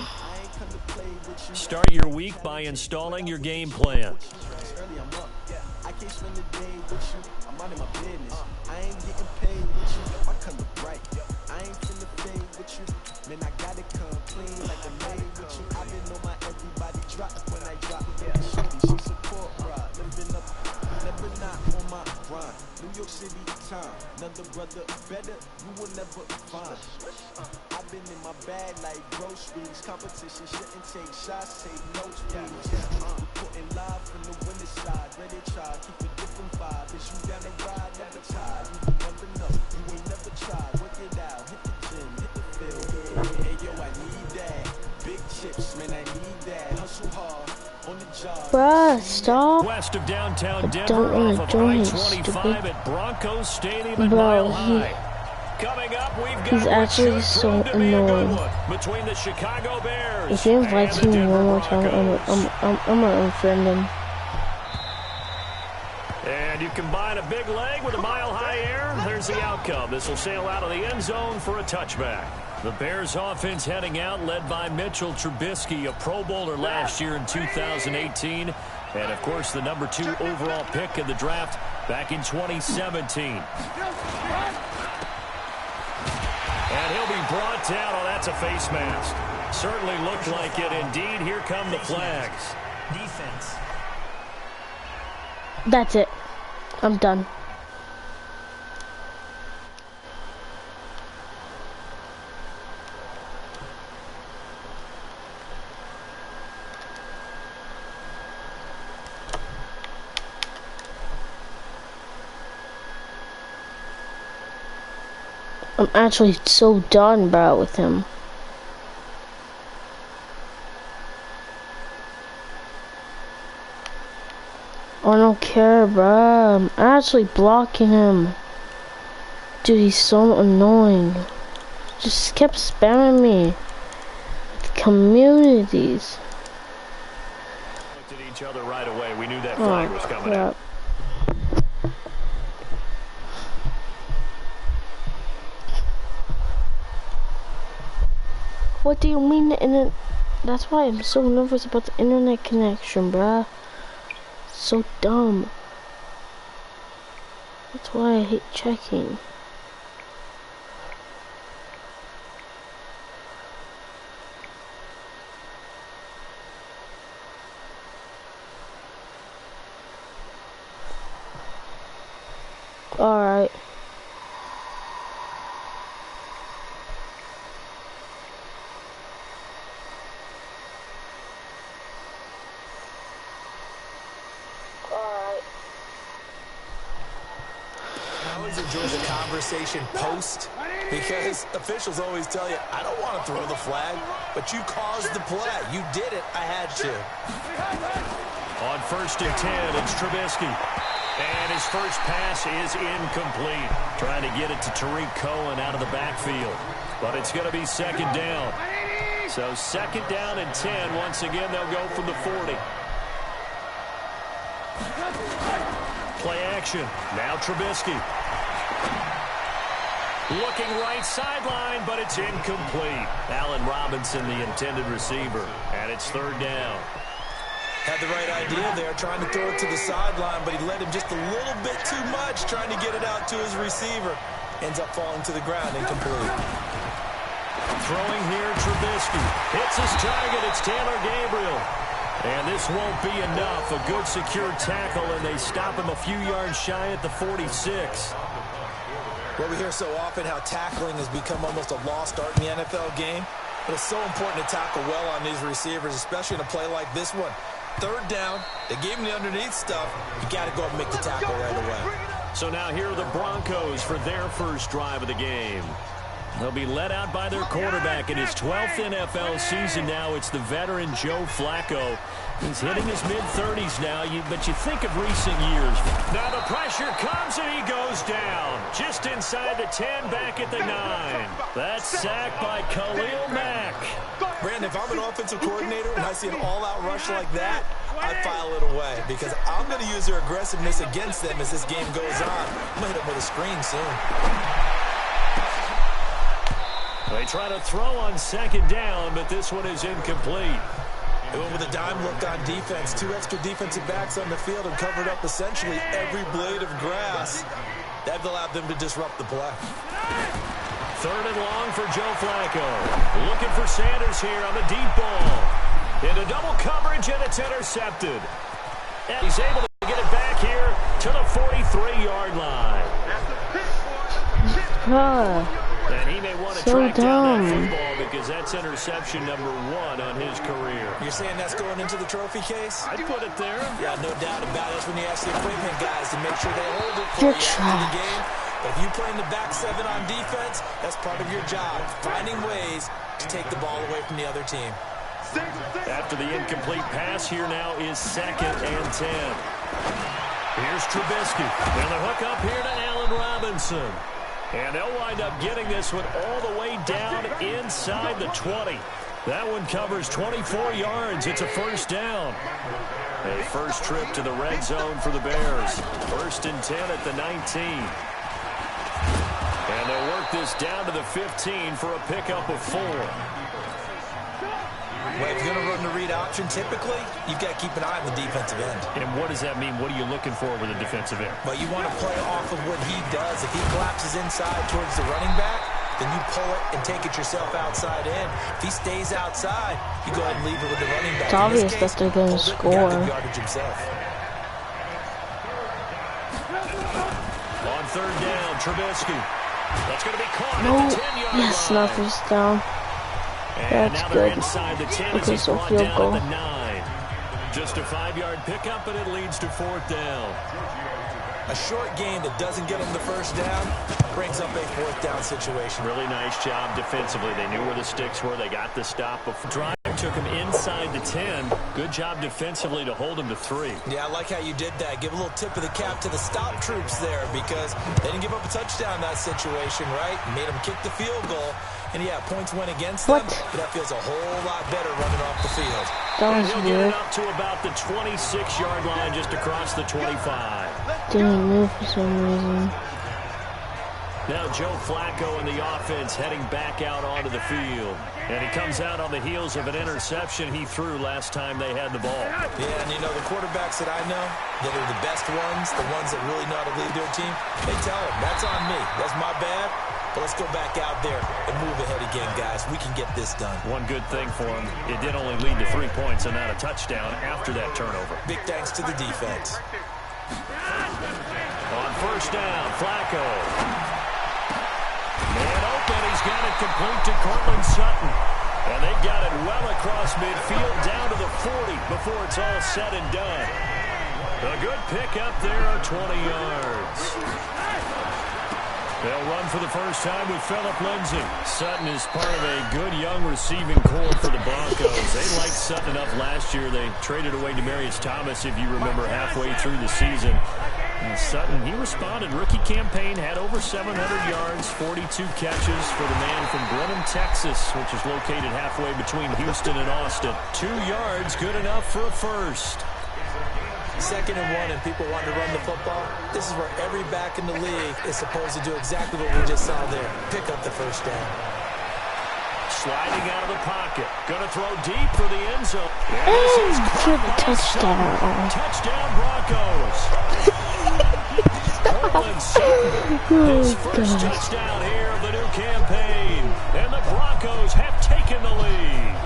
[SPEAKER 2] Start your week by installing your game plan.
[SPEAKER 4] I can't spend the day with you. I'm out of my business. I ain't getting paid with you. My color bright. I ain't finna fade with you. Man, I gotta come clean like a maid with you. I've been on my everybody drop when I drop. Yeah, shorty, she support, bruh. Living up, never not on my grind. New York City time. Another brother better, you will never find. I've been in my bag like groceries. Competition shouldn't take shots, take notes, please. Putting live from the winning side. Ready to try, keep a different vibe. Is you down the ride, never tired. You never know, you ain't never tried. Work it out, hit the gym, hit the field. Hey yo, I need that. Big chips, man, I need that. Hustle hard.
[SPEAKER 1] Bruh, stop.
[SPEAKER 2] West of downtown Denver,
[SPEAKER 1] don't want
[SPEAKER 2] off
[SPEAKER 1] to join
[SPEAKER 2] of
[SPEAKER 1] his
[SPEAKER 2] I-25 at Broncos Stadium at
[SPEAKER 1] Bro,
[SPEAKER 2] Mile High. Coming up, we've got
[SPEAKER 1] he's actually so annoying.
[SPEAKER 2] Between the Chicago Bears
[SPEAKER 1] if he invites me one more time, I'm gonna unfriend him.
[SPEAKER 2] And you combine a big leg with a mile-high air, there's the outcome. This will sail out of the end zone for a touchback. The Bears offense heading out, led by Mitchell Trubisky, a Pro Bowler last year in 2018. And, of course, the number 2 overall pick in the draft back in 2017. And he'll be brought down. Oh, that's a face mask. Certainly looked like it. Indeed, here come the flags.
[SPEAKER 3] Defense.
[SPEAKER 1] That's it. I'm done. I'm actually so done, bro, with him. I don't care, bro. I'm actually blocking him. Dude, he's so annoying. Just kept spamming me. Communities.
[SPEAKER 2] Looked at each other right away. We knew that flag was coming out.
[SPEAKER 1] What do you mean the internet? That's why I'm so nervous about the internet connection, bruh. So dumb. That's why I hate checking. Alright.
[SPEAKER 3] Enjoy the conversation post, because officials always tell you, I don't want to throw the flag, but you caused the play. You did it. I had to.
[SPEAKER 2] On 1st and 10, it's Trubisky. And his first pass is incomplete. Trying to get it to Tariq Cohen out of the backfield. But it's going to be 2nd down. So 2nd down and 10. Once again, they'll go from the 40. Play action. Now Trubisky. Looking right sideline, but it's incomplete. Allen Robinson, the intended receiver, and it's third down.
[SPEAKER 3] Had the right idea there, trying to throw it to the sideline, but he led him just a little bit too much, trying to get it out to his receiver. Ends up falling to the ground, incomplete.
[SPEAKER 2] Throwing here, Trubisky. Hits his target, it's Taylor Gabriel. And this won't be enough. A good secure tackle, and they stop him a few yards shy at the 46.
[SPEAKER 3] Well, we hear so often how tackling has become almost a lost art in the NFL game. But it's so important to tackle well on these receivers, especially in a play like this one. Third down, they gave him the underneath stuff. You got to go up and make the tackle right away.
[SPEAKER 2] So now here are the Broncos for their first drive of the game. They'll be led out by their quarterback in his 12th NFL season now. It's the veteran Joe Flacco. He's hitting his mid-30s now, but you think of recent years. Now the pressure comes and he goes down. Just inside the 10, back at the 9. That's sacked by Khalil Mack.
[SPEAKER 3] Brandon, if I'm an offensive coordinator and I see an all-out rush like that, I file it away because I'm going to use their aggressiveness against them as this game goes on. I'm going to hit them with a screen soon.
[SPEAKER 2] They try to throw on second down, but this one is incomplete.
[SPEAKER 3] They went with a dime look on defense. 2 extra defensive backs on the field and covered up essentially every blade of grass. That allowed them to disrupt the play.
[SPEAKER 2] Third and long for Joe Flacco. Looking for Sanders here on the deep ball. Into double coverage, and it's intercepted. And he's able to get it back here to the 43-yard line. And he may want to track down that football because that's interception number 1 on his career.
[SPEAKER 3] You're saying that's going into the trophy case?
[SPEAKER 2] I'd put it there.
[SPEAKER 3] Yeah, no doubt about it. That's when you ask the equipment guys to make sure they hold it for you after the game. But if you play in the back 7 on defense, that's part of your job, finding ways to take the ball away from the other team.
[SPEAKER 2] After the incomplete pass, here now is 2nd and 10. Here's Trubisky. And the hook up here to Allen Robinson. And they'll wind up getting this one all the way down inside the 20. That one covers 24 yards. It's a first down. A first trip to the red zone for the Bears. 1st and 10 at the 19. And they'll work this down to the 15 for a pickup of 4.
[SPEAKER 3] Well, if you're going to run the read option, typically, you've got to keep an eye on the defensive end.
[SPEAKER 2] And what does that mean? What are you looking for with a defensive end?
[SPEAKER 3] Well, you want to play off of what he does. If he collapses inside towards the running back, then you pull it and take it yourself outside in. If he stays outside, you go ahead and leave it with the running back.
[SPEAKER 1] It's obvious that they're going to score.
[SPEAKER 2] On third down, Trubisky. That's going to be caught
[SPEAKER 1] at
[SPEAKER 2] the 10-yard line.
[SPEAKER 1] Yes, not first down.
[SPEAKER 2] And
[SPEAKER 1] that's
[SPEAKER 2] now
[SPEAKER 1] good.
[SPEAKER 2] They're inside the 10
[SPEAKER 1] okay,
[SPEAKER 2] as
[SPEAKER 1] so
[SPEAKER 2] brought
[SPEAKER 1] field
[SPEAKER 2] down
[SPEAKER 1] goal.
[SPEAKER 2] at the 9. Just a 5-yard pickup, and it leads to 4th down.
[SPEAKER 3] A short gain that doesn't get them the first down brings up a 4th down situation.
[SPEAKER 2] Really nice job defensively. They knew where the sticks were. They got the stop. Drive took him inside the 10. Good job defensively to hold him to 3.
[SPEAKER 3] Yeah, I like how you did that. Give a little tip of the cap to the stop troops there because they didn't give up a touchdown in that situation, right? Made them kick the field goal. And yeah, points went against them, but that feels a whole lot better running off the field.
[SPEAKER 1] That was
[SPEAKER 2] he'll
[SPEAKER 1] weird.
[SPEAKER 2] get it up to about the 26-yard line, just across the 25.
[SPEAKER 1] Didn't move for some reason.
[SPEAKER 2] Now Joe Flacco and the offense heading back out onto the field. And he comes out on the heels of an interception he threw last time they had the ball.
[SPEAKER 3] Yeah, and you know, the quarterbacks that I know that are the best ones, the ones that really know how to lead their team, they tell them, that's on me. That's my bad. But let's go back out there and move ahead again, guys. We can get this done.
[SPEAKER 2] One good thing for him, it did only lead to 3 points and not a touchdown after that turnover.
[SPEAKER 3] Big thanks to the defense.
[SPEAKER 2] On first down, Flacco. Man open, he's got it complete to Cortland Sutton. And they got it well across midfield down to the 40 before it's all said and done. A good pickup there of 20 yards. They'll run for the first time with Phillip Lindsay. Sutton is part of a good young receiving core for the Broncos. They liked Sutton enough last year. They traded away Demaryius Thomas, if you remember, halfway through the season. And Sutton, he responded. Rookie campaign, had over 700 yards, 42 catches for the man from Brenham, Texas, which is located halfway between Houston and Austin. 2 yards, good enough for a first.
[SPEAKER 3] 2nd and 1 and people want to run the football. This is where every back in the league is supposed to do exactly what we just saw there. Pick up the first down.
[SPEAKER 2] Sliding out of the pocket. Going to throw deep for the end zone.
[SPEAKER 1] For the touchdown.
[SPEAKER 2] Touchdown Broncos. Cortland Sutton, his first touchdown here of the new campaign. And the Broncos have taken the lead.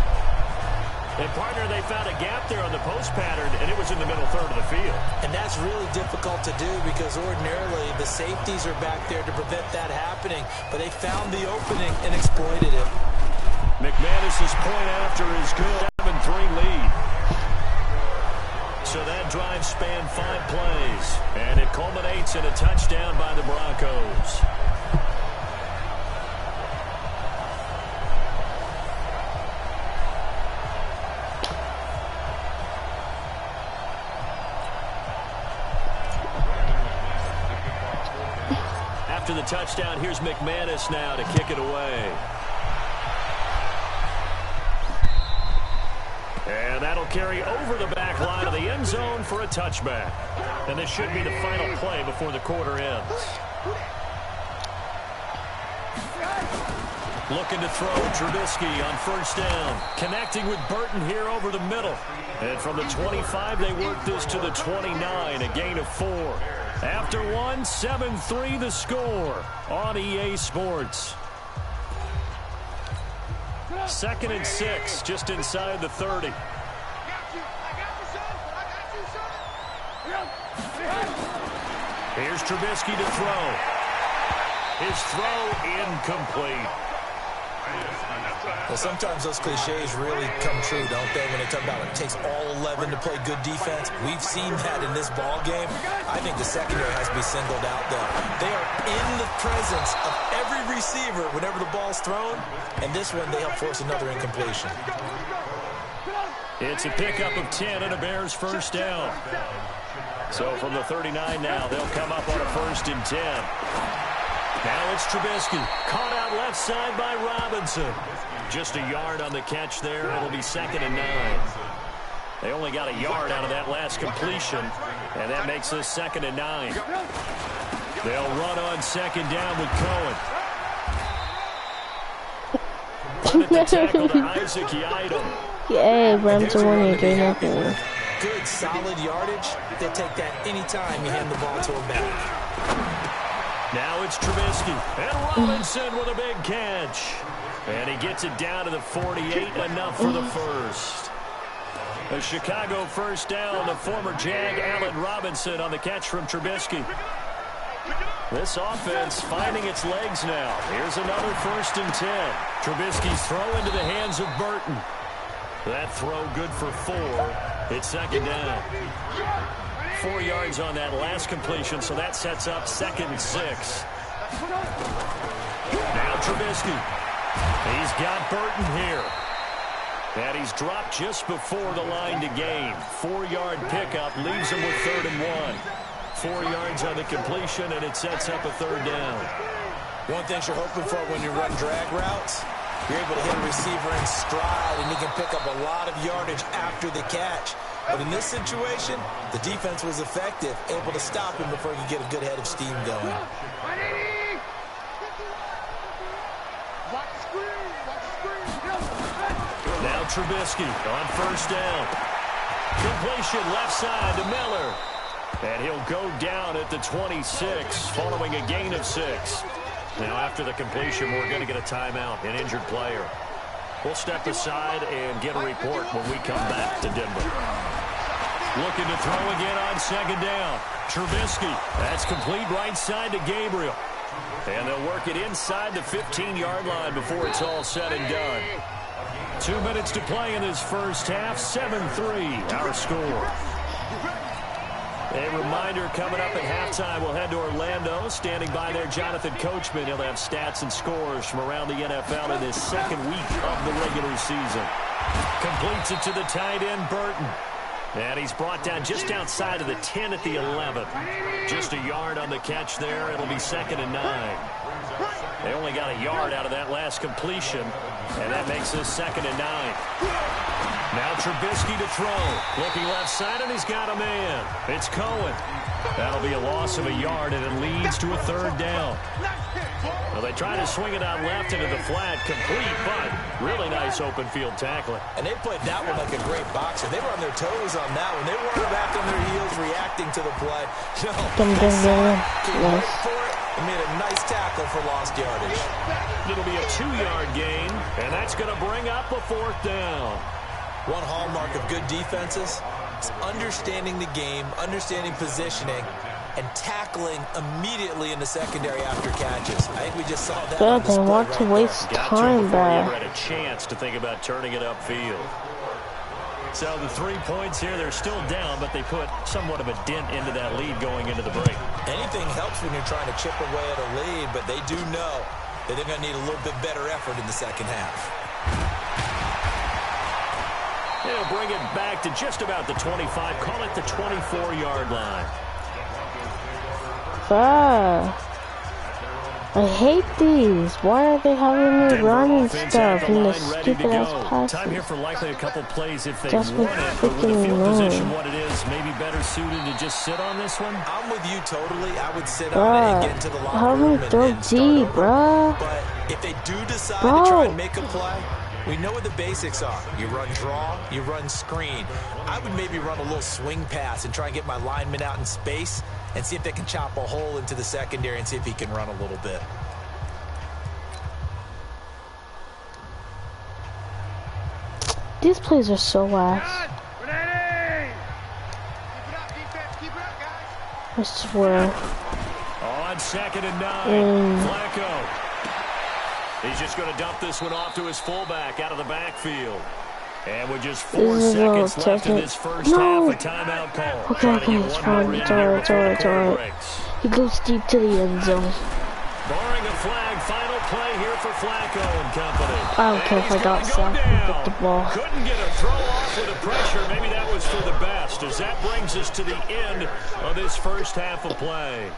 [SPEAKER 2] And, partner, they found a gap there on the post pattern, and it was in the middle third of the field.
[SPEAKER 3] And that's really difficult to do because ordinarily the safeties are back there to prevent that happening. But they found the opening and exploited it.
[SPEAKER 2] McManus's point after is good. 7-3 lead. So that drive spanned 5 plays, and it culminates in a touchdown by the Broncos. After the touchdown, here's McManus now to kick it away. And that'll carry over the back line of the end zone for a touchback. And this should be the final play before the quarter ends. Looking to throw Trubisky on first down. Connecting with Burton here over the middle. And from the 25, they work this to the 29, a gain of 4. After one, 7-3 the score on EA Sports. 2nd and 6, just inside the 30. Here's Trubisky to throw. His throw incomplete.
[SPEAKER 3] Well, sometimes those cliches really come true, don't they? When they talk about it takes all 11 to play good defense. We've seen that in this ball game. I think the secondary has to be singled out, though. They are in the presence of every receiver whenever the ball's thrown. And this one, they help force another incompletion.
[SPEAKER 2] It's a pickup of 10 and a Bears first down. So from the 39 now, they'll come up on a 1st and 10. Now it's Trubisky. Caught out left side by Robinson. Just a yard on the catch there. It'll be 2nd and 9. They only got a yard out of that last completion, and that makes this 2nd and 9. They'll run on 2nd down with Cohen. Put the tackle to Isaac Yiadom.
[SPEAKER 1] Yeah, Rams are winning 3-0.
[SPEAKER 3] Good, solid yardage. They'll take that anytime you hand the ball to him back.
[SPEAKER 2] Now it's Trubisky. And Robinson with a big catch. And he gets it down to the 48, enough for the first. A Chicago first down, the former Jag Allen Robinson on the catch from Trubisky. This offense finding its legs now. Here's another 1st and 10. Trubisky's throw into the hands of Burton. That throw good for 4. It's 2nd down. 4 yards on that last completion, so that sets up 2nd and 6. Now Trubisky. He's got Burton here. And he's dropped just before the line to gain. 4-yard pickup leaves him with 3rd and 1. 4 yards on the completion, and it sets up a 3rd down.
[SPEAKER 3] One thing you're hoping for when you run drag routes, you're able to hit a receiver in stride, and he can pick up a lot of yardage after the catch. But in this situation, the defense was effective, able to stop him before he could get a good head of steam going.
[SPEAKER 2] Now Trubisky on first down. Completion left side to Miller. And he'll go down at the 26 following a gain of 6. Now after the completion, we're going to get a timeout, an injured player. We'll step aside and get a report when we come back to Denver. Looking to throw again on 2nd down. Trubisky. That's complete right side to Gabriel. And they'll work it inside the 15-yard line before it's all said and done. 2 minutes to play in this first half. 7-3 our score. A reminder, coming up at halftime, we'll head to Orlando. Standing by there, Jonathan Coachman. He'll have stats and scores from around the NFL in this 2nd week of the regular season. Completes it to the tight end, Burton. And he's brought down just outside of the 10 at the 11. Just a yard on the catch there. It'll be 2nd and 9. They only got a yard out of that last completion, and that makes this 2nd and 9. Now Trubisky to throw. Looking left side, and he's got a man. It's Cohen. That'll be a loss of a yard, and it leads to a third down. Well, they try to swing it out left into the flat, complete, but really nice open field tackling.
[SPEAKER 3] And they played that one like a great boxer. They were on their toes on that one. They weren't back on their heels reacting to the play. No, came right for it and made a nice tackle for lost yardage.
[SPEAKER 2] It'll be a 2-yard gain, and that's going to bring up a fourth down.
[SPEAKER 3] One hallmark of good defenses is understanding the game, understanding positioning, and tackling immediately in the secondary after catches. I think we just saw that.
[SPEAKER 1] But they want to waste time
[SPEAKER 2] there. Had a chance to think about turning it upfield. So the 3 points here, they're still down, but they put somewhat of a dent into that lead going into the break.
[SPEAKER 3] Anything helps when you're trying to chip away at a lead, but they do know that they're going to need a little bit better effort in the second half.
[SPEAKER 2] They'll bring it back to just about the 25, call it the 24-yard line.
[SPEAKER 1] I hate these. Why are they having me running stuff in this stupid ass passes?
[SPEAKER 2] Time here for likely a couple plays if they want it, but with the field position what it is, maybe better suited to just sit on this one.
[SPEAKER 3] I'm with you totally. I would sit on it and get into the locker room and
[SPEAKER 1] throw deep, bruh.
[SPEAKER 3] But if they do decide to try and make a play, we know what the basics are. You run draw, you run screen. I would maybe run a little swing pass and try and get my lineman out in space and see if they can chop a hole into the secondary and see if he can run a little bit.
[SPEAKER 1] These plays are so ass. I swear.
[SPEAKER 2] On 2nd and 9, Flacco. He's just going to dump this one off to his fullback out of the backfield. And with just 4 seconds left in this first half, a timeout call.
[SPEAKER 1] Okay, it's fine. It's alright. He goes deep to the end zone.
[SPEAKER 2] Barring a flag, final play here for Flacco and company.
[SPEAKER 1] I don't care if I got sacked and get the ball.
[SPEAKER 2] Couldn't get a throw off with the pressure. Maybe that was for the best, as that brings us to the end of this first half of play.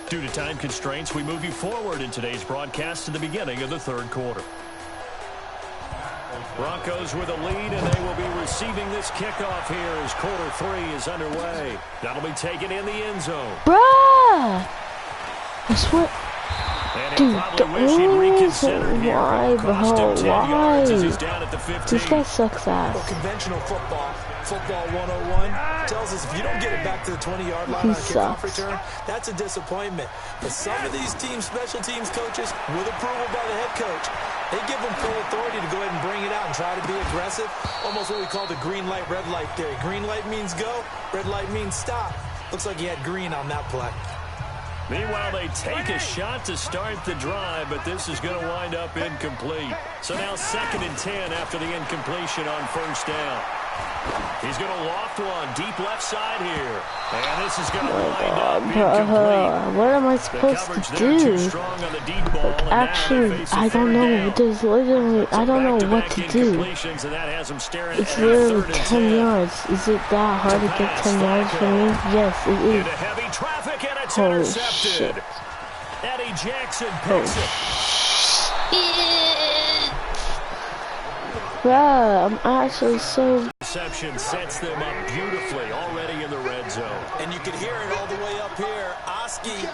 [SPEAKER 2] Due to time constraints, we move you forward in today's broadcast to the beginning of the third quarter. Broncos with a lead, and they will be receiving this kickoff here as quarter 3 is underway. That'll be taken in the end zone.
[SPEAKER 1] Bruh! I swear. Dude, the only reason why, bro, why? This guy sucks ass.
[SPEAKER 3] Well, conventional football 101, tells us if you don't get it back to the 20-yard line on a kickoff return, that's a disappointment. But some of these teams, special teams coaches, with approval by the head coach, they give them full authority to go ahead and bring it out and try to be aggressive. Almost what we call the green light, red light theory. Green light means go, red light means stop. Looks like he had green on that play.
[SPEAKER 2] Meanwhile, they take a shot to start the drive, but this is going to wind up incomplete. So now 2nd and 10 after the incompletion on first down. He's going to loft one deep left side here. And this is going to wind up incomplete.
[SPEAKER 1] What am I supposed to do? Actually, I don't know. There's literally, I don't know what to do. It's literally 10 yards. Is it that hard to get 10 yards for me? Yes, it is. Holy shit.
[SPEAKER 2] Eddie Jackson picks it.
[SPEAKER 1] Bruh, I'm actually so...
[SPEAKER 2] Reception sets them up beautifully already in the red zone.
[SPEAKER 3] And you can hear it all the way up here. Oski,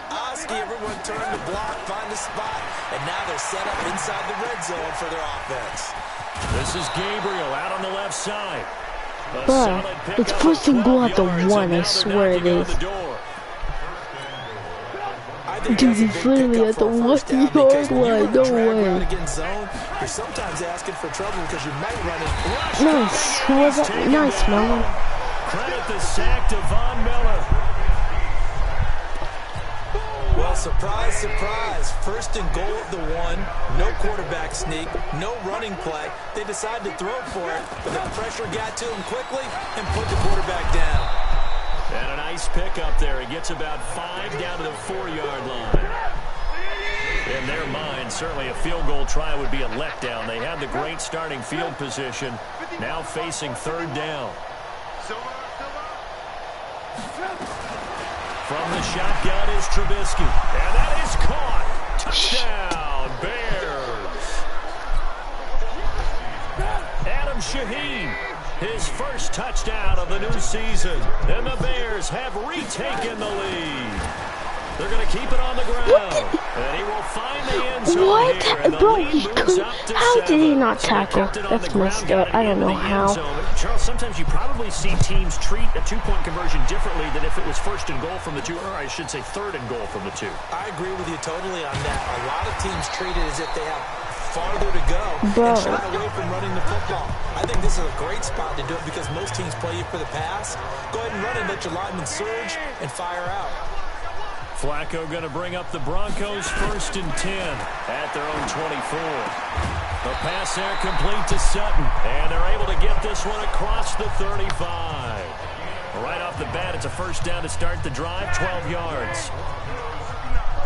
[SPEAKER 3] everyone turned to block, find a spot, and now they're set up inside the red zone for their offense.
[SPEAKER 2] This is Gabriel out on the left side.
[SPEAKER 1] Bruh, it's first and goal at the 1, I swear it is. Dude, he's literally at the 1-yard line, no way.
[SPEAKER 3] You're sometimes asking for trouble because you might run it.
[SPEAKER 1] Nice, who was that? Nice, Miller.
[SPEAKER 2] Credit the sack to Von Miller.
[SPEAKER 3] Well, surprise, surprise. First and goal at the 1. No quarterback sneak, no running play. They decide to throw for it, but the pressure got to him quickly and put the quarterback down.
[SPEAKER 2] And a nice pick up there. He gets about 5 down to the 4-yard line. In their mind, certainly a field goal try would be a letdown. They had the great starting field position, now facing 3rd down. From the shotgun is Trubisky. And that is caught. Touchdown, Bears. Adam Shaheen, his first touchdown of the new season. And the Bears have retaken the lead. They're going to keep it on the ground. And he will find the end zone
[SPEAKER 1] What?
[SPEAKER 2] here. And the
[SPEAKER 1] Bro,
[SPEAKER 2] lead
[SPEAKER 1] he
[SPEAKER 2] moves
[SPEAKER 1] could.
[SPEAKER 2] up to
[SPEAKER 1] How
[SPEAKER 2] 7.
[SPEAKER 1] did he not
[SPEAKER 2] So they
[SPEAKER 1] tackle?
[SPEAKER 2] kept it on
[SPEAKER 1] That's
[SPEAKER 2] the ground,
[SPEAKER 1] messed
[SPEAKER 2] got
[SPEAKER 1] up.
[SPEAKER 2] it
[SPEAKER 1] I don't
[SPEAKER 2] into
[SPEAKER 1] know
[SPEAKER 2] the end
[SPEAKER 1] how.
[SPEAKER 2] zone. Charles, sometimes you probably see teams treat a two-point conversion differently than if it was first and goal from the 2, or I should say third and goal from the 2.
[SPEAKER 3] I agree with you totally on that. A lot of teams treat it as if they have farther to go
[SPEAKER 1] Bro.
[SPEAKER 3] and shy away from running the football. I think this is a great spot to do it because most teams play you for the pass. Go ahead and run it, let your linemen surge, and fire out.
[SPEAKER 2] Flacco going to bring up the Broncos 1st and 10 at their own 24. The pass there complete to Sutton, and they're able to get this one across the 35. Right off the bat, it's a first down to start the drive, 12 yards.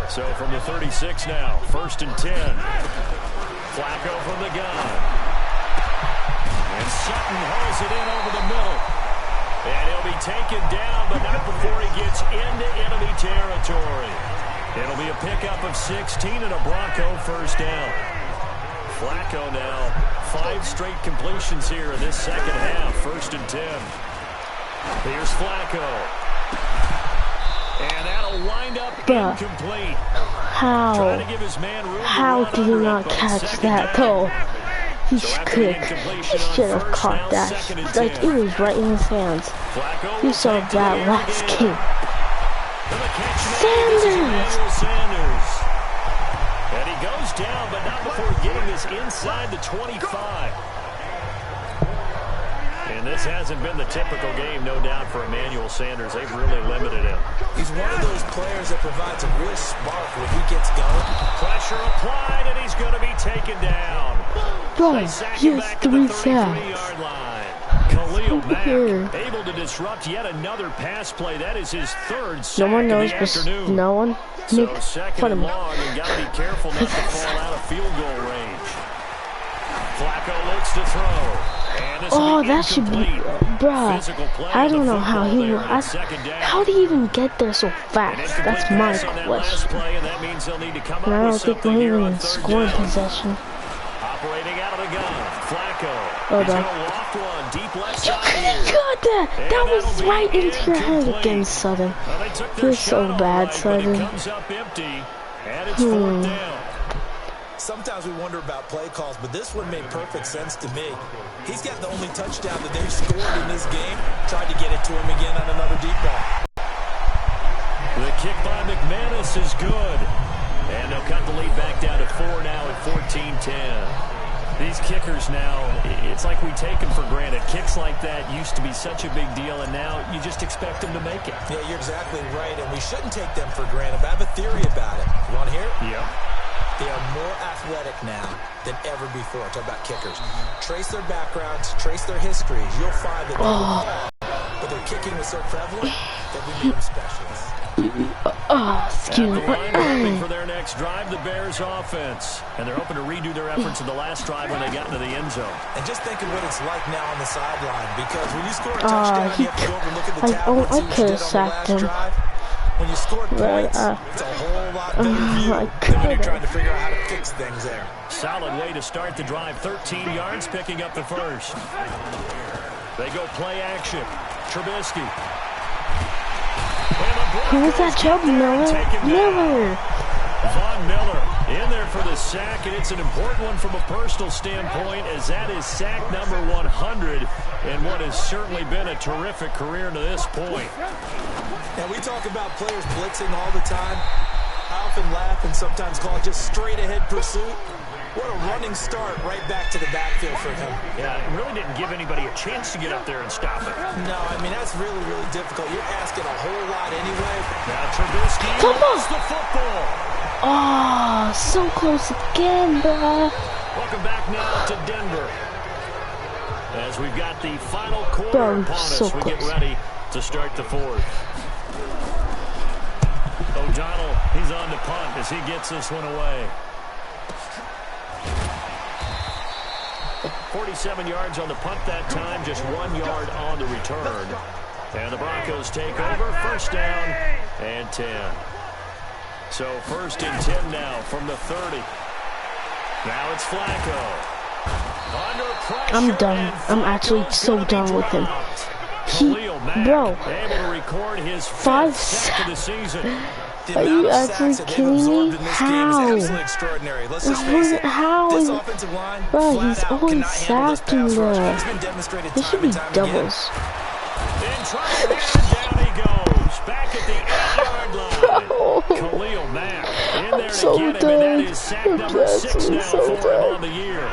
[SPEAKER 2] So from the 36 now, 1st and 10. Flacco from the gun. And Sutton hauls it in over the middle. And he'll be taken down, but not before he gets into enemy territory. It'll be a pickup of 16 and a Bronco first down. Flacco now, 5 straight completions here in this second half, 1st and 10. Here's Flacco. And that'll wind up incomplete. Trying to give his man room.
[SPEAKER 1] How did he not catch that, though? He's quick. He should have caught that. Like, it was right in his hands. You saw that last game.
[SPEAKER 2] Sanders! And he goes down, but not before getting this inside the 25. And this hasn't been the typical game, no doubt, for Emmanuel Sanders. They've really limited him.
[SPEAKER 3] He's one of those players that provides a real spark when he gets going.
[SPEAKER 2] Pressure applied, and he's going to be taken down.
[SPEAKER 1] Bro, he has 3 sacks.
[SPEAKER 2] Khalil Mack able to disrupt yet another pass play. That is his 3rd sack
[SPEAKER 1] No one knows,
[SPEAKER 2] of the
[SPEAKER 1] but
[SPEAKER 2] afternoon.
[SPEAKER 1] no one
[SPEAKER 2] So
[SPEAKER 1] make
[SPEAKER 2] second
[SPEAKER 1] fun of
[SPEAKER 2] and
[SPEAKER 1] him.
[SPEAKER 2] long, you got to be careful not to fall out of field goal range. Flacco looks to throw. And this will be
[SPEAKER 1] that should be, bruh. I don't know how how did he even get there so fast? That's my question. And I don't think we're even scoring possession.
[SPEAKER 2] Operating out of the gun, Flacco.
[SPEAKER 1] Oh,
[SPEAKER 2] He's
[SPEAKER 1] no.
[SPEAKER 2] going to loft one deep left
[SPEAKER 1] You
[SPEAKER 2] side
[SPEAKER 1] could
[SPEAKER 2] here.
[SPEAKER 1] have got that. That was right into your head
[SPEAKER 2] incomplete.
[SPEAKER 1] again, Sutton.
[SPEAKER 2] Well, they took their
[SPEAKER 1] You're so
[SPEAKER 2] shot all
[SPEAKER 1] bad,
[SPEAKER 2] right, but
[SPEAKER 1] Sutton.
[SPEAKER 2] it comes up empty, and it's 4th down.
[SPEAKER 3] Sometimes we wonder about play calls, but this one made perfect sense to me. He's got the only touchdown that they've scored in this game. Tried to get it to him again on another deep ball.
[SPEAKER 2] The kick by McManus is good. And they'll cut the lead back down to 4 now at 14-10. These kickers now, it's like we take them for granted. Kicks like that used to be such a big deal, and now you just expect them to make it.
[SPEAKER 3] Yeah, you're exactly right, and we shouldn't take them for granted. But I have a theory about it. You want to hear it?
[SPEAKER 2] Yep.
[SPEAKER 3] They are more athletic now than ever before. Talk about kickers. Trace their backgrounds, trace their histories. You'll find that but their kicking was so prevalent that we made them specialists.
[SPEAKER 1] Excuse me.
[SPEAKER 2] Hoping for their next drive, the Bears offense. And they're hoping to redo their efforts in the last drive when they got into the end zone.
[SPEAKER 3] And just thinking what it's like now on the sideline. Because when you score a touchdown, you have to go over and look at the tablet and see what you did on the last drive. When you scored points, it's a whole lot better view than when you're trying to figure out how to fix things there.
[SPEAKER 2] Solid way to start the drive. 13 yards, picking up the first. They go play action. Trubisky.
[SPEAKER 1] Who was that job, Miller?
[SPEAKER 2] Von Miller in there for the sack, and it's an important one from a personal standpoint, as that is sack number 100 in what has certainly been a terrific career to this point.
[SPEAKER 3] And we talk about players blitzing all the time. I often laugh and sometimes call it just straight-ahead pursuit. What a running start right back to the backfield for him.
[SPEAKER 2] Yeah, it really didn't give anybody a chance to get up there and stop it.
[SPEAKER 3] No, I mean, that's really, really difficult. You're asking a whole lot anyway.
[SPEAKER 2] Now Trubisky lost the football.
[SPEAKER 1] Oh, so close again, bruh.
[SPEAKER 2] Welcome back now to Denver. As we've got the final quarter upon us,
[SPEAKER 1] so
[SPEAKER 2] we
[SPEAKER 1] close.
[SPEAKER 2] get ready to start the fourth. O'Donnell, he's on to punt as he gets this one away. 47 yards on the punt that time, just 1 yard on the return. And the Broncos take over, first down and 10. So 1st and 10 now from the 30. Now it's Flacco. Under pressure.
[SPEAKER 1] I'm done. I'm actually so done with him. Bro,
[SPEAKER 2] able to record his
[SPEAKER 1] 5
[SPEAKER 2] sack of the season.
[SPEAKER 1] Are you actually kidding me? How? How is it? Bro, he's always sacking there. This should be doubles.
[SPEAKER 2] Down he goes. Back at the 8-yard line. Khalil Mack in there to get him, and that is sack number 6 now for him on the year.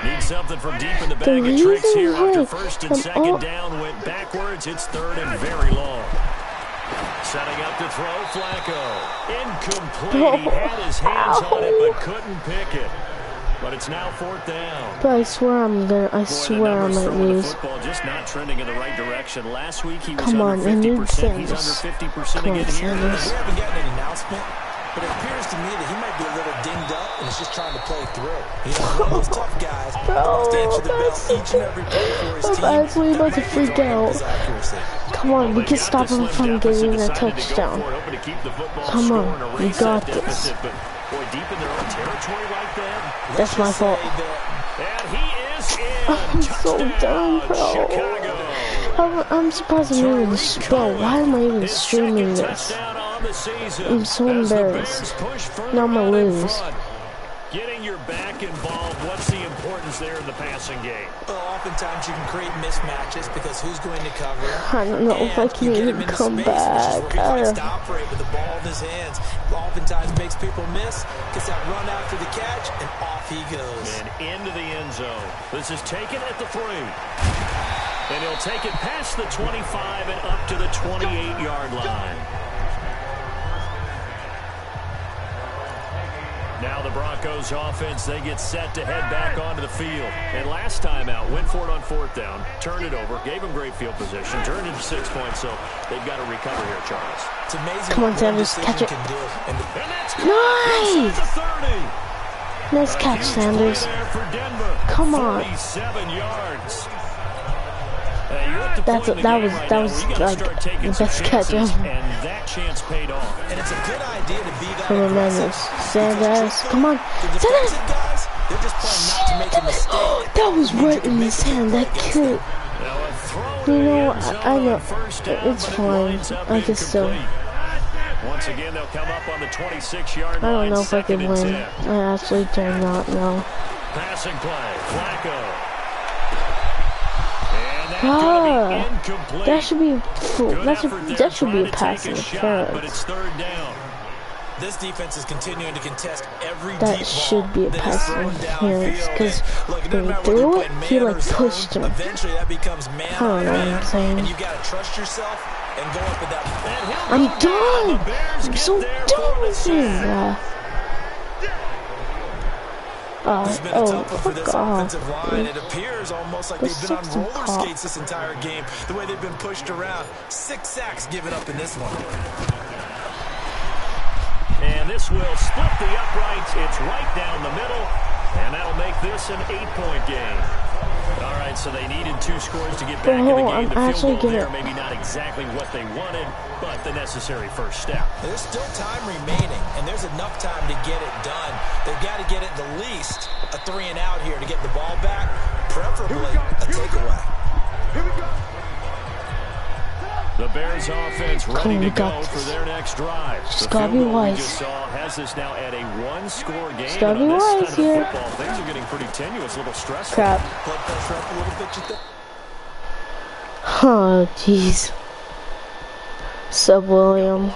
[SPEAKER 2] Need something from deep in the bag of tricks here after 1st and 2nd down went backwards. It's 3rd and very long. Setting up to throw, Flacco. Incomplete. He had his hands on it but couldn't pick it. But it's now 4th down.
[SPEAKER 1] But I swear I might lose.
[SPEAKER 2] Football just not trending in the right direction. Last week he was
[SPEAKER 1] Come on,
[SPEAKER 2] under 50%.
[SPEAKER 1] Sanders.
[SPEAKER 2] He's under 50%
[SPEAKER 1] Come on,
[SPEAKER 2] again here.
[SPEAKER 1] Sanders.
[SPEAKER 3] We haven't gotten an announcement, but it appears to me that he might be a little dinged up and is just trying to play through. He's one of those tough guys who wants to answer the bell each and every play for his team.
[SPEAKER 1] I'm actually about to freak out. Come on, we can stop him from getting a touchdown. Come on, we got this.
[SPEAKER 2] Boy, deep in their own territory like that.
[SPEAKER 1] That's my fault.
[SPEAKER 2] And he is in.
[SPEAKER 1] I'm so done, bro. I'm surprised I'm even, bro, why am I even streaming this? I'm so embarrassed. Now I'm gonna lose.
[SPEAKER 2] Getting your back involved, what's the importance there in the passing game?
[SPEAKER 3] Well, oftentimes you can create mismatches because who's going to cover?
[SPEAKER 1] I don't know if I can even come back.
[SPEAKER 3] To operate with the ball in his hands. Oftentimes makes people miss, gets that run after the catch, and off he goes.
[SPEAKER 2] And into the end zone. This is taken at the 3. And he'll take it past the 25 and up to the 28-yard line. Now the Broncos offense, they get set to head back onto the field. And last time out, went for it on 4th down, turned it over, gave them great field position, turned into 6 points, so they've got to recover here, Charles.
[SPEAKER 3] It's amazing.
[SPEAKER 1] Come on, Sanders, catch it. Nice! Nice catch, Sanders. Come on.
[SPEAKER 2] 27 yards.
[SPEAKER 1] That was like the best catch ever.
[SPEAKER 2] And that chance paid off.
[SPEAKER 3] And it's a good idea to be that
[SPEAKER 1] Come on, Sanders. Come on. Sanders!
[SPEAKER 3] They're just playing not to make a mistake.
[SPEAKER 1] That was right in his hand. That kid. You know, I know. It's fine. I can still.
[SPEAKER 2] Once again, they'll come up on the 26-yard line.
[SPEAKER 1] I don't know if I can win. I actually do not know.
[SPEAKER 2] Passing play, Flacco.
[SPEAKER 1] That should be full. That should be a pass interference.
[SPEAKER 2] But it's 3rd down.
[SPEAKER 3] This defense is continuing to contest every
[SPEAKER 1] That should be a pass interference because when he threw it, he like pushed him.
[SPEAKER 3] Eventually, that becomes man
[SPEAKER 1] I don't know what I'm saying.
[SPEAKER 3] and you got to trust yourself and go up with that.
[SPEAKER 1] I'm done. I'm so done with him. Fuck off.
[SPEAKER 3] It appears almost like they've been on roller skates this entire game, the way they've been pushed around. 6 sacks given up in this one.
[SPEAKER 2] And this will split the uprights. It's right down the middle, and that'll make this an 8-point game. All right, so they needed 2 scores to get back in the game. The field goal there, maybe not exactly what they wanted, but the necessary first step.
[SPEAKER 3] There's still time remaining, and there's enough time to get it done. They've got to get it the least a 3 and out here to get the ball back, preferably a takeaway.
[SPEAKER 4] Here we go.
[SPEAKER 2] The Bears offense ready to go for their next drive.
[SPEAKER 1] Just gotta be wise.
[SPEAKER 2] Just saw has this now at a 1-score game.
[SPEAKER 1] Just gotta be wise here.
[SPEAKER 2] Football, things are getting pretty tenuous, a little stressful.
[SPEAKER 1] Crap.
[SPEAKER 3] Blood pressure up a little bit, you think?
[SPEAKER 1] Oh, jeez. Sub William.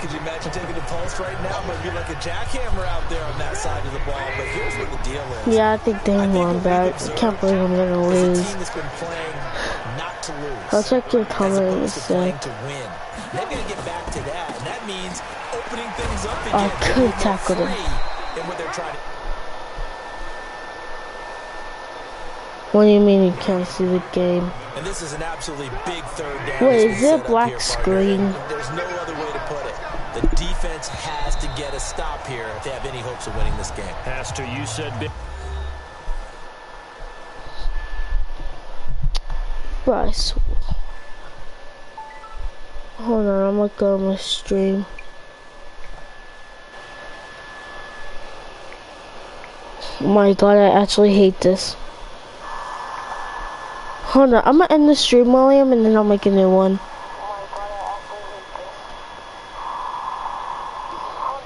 [SPEAKER 3] Could you imagine taking the pulse right now? Might be like a jackhammer out there on that side of the ball. But here's what the deal is.
[SPEAKER 1] Yeah, I think they won back. I can't believe I'm gonna lose.
[SPEAKER 3] Team that's been playing not to lose.
[SPEAKER 1] I'll check your comment in a sec.
[SPEAKER 3] To win. They're gonna get back to that, and that means opening things up again.
[SPEAKER 1] I could have tackled him.
[SPEAKER 3] And what they're trying to.
[SPEAKER 1] What do you mean you can't see the game?
[SPEAKER 3] And this is an absolutely big 3rd down.
[SPEAKER 1] Wait, is it black screen?
[SPEAKER 3] There's no other way to put it. The defense has to get a stop here if they have any hopes of winning this game.
[SPEAKER 2] Has to, you said big.
[SPEAKER 1] Bryce. Hold on, I'm gonna go on my stream. Oh my god, I actually hate this. Hold on, I'm gonna end the stream, William, and then I'll make a new one.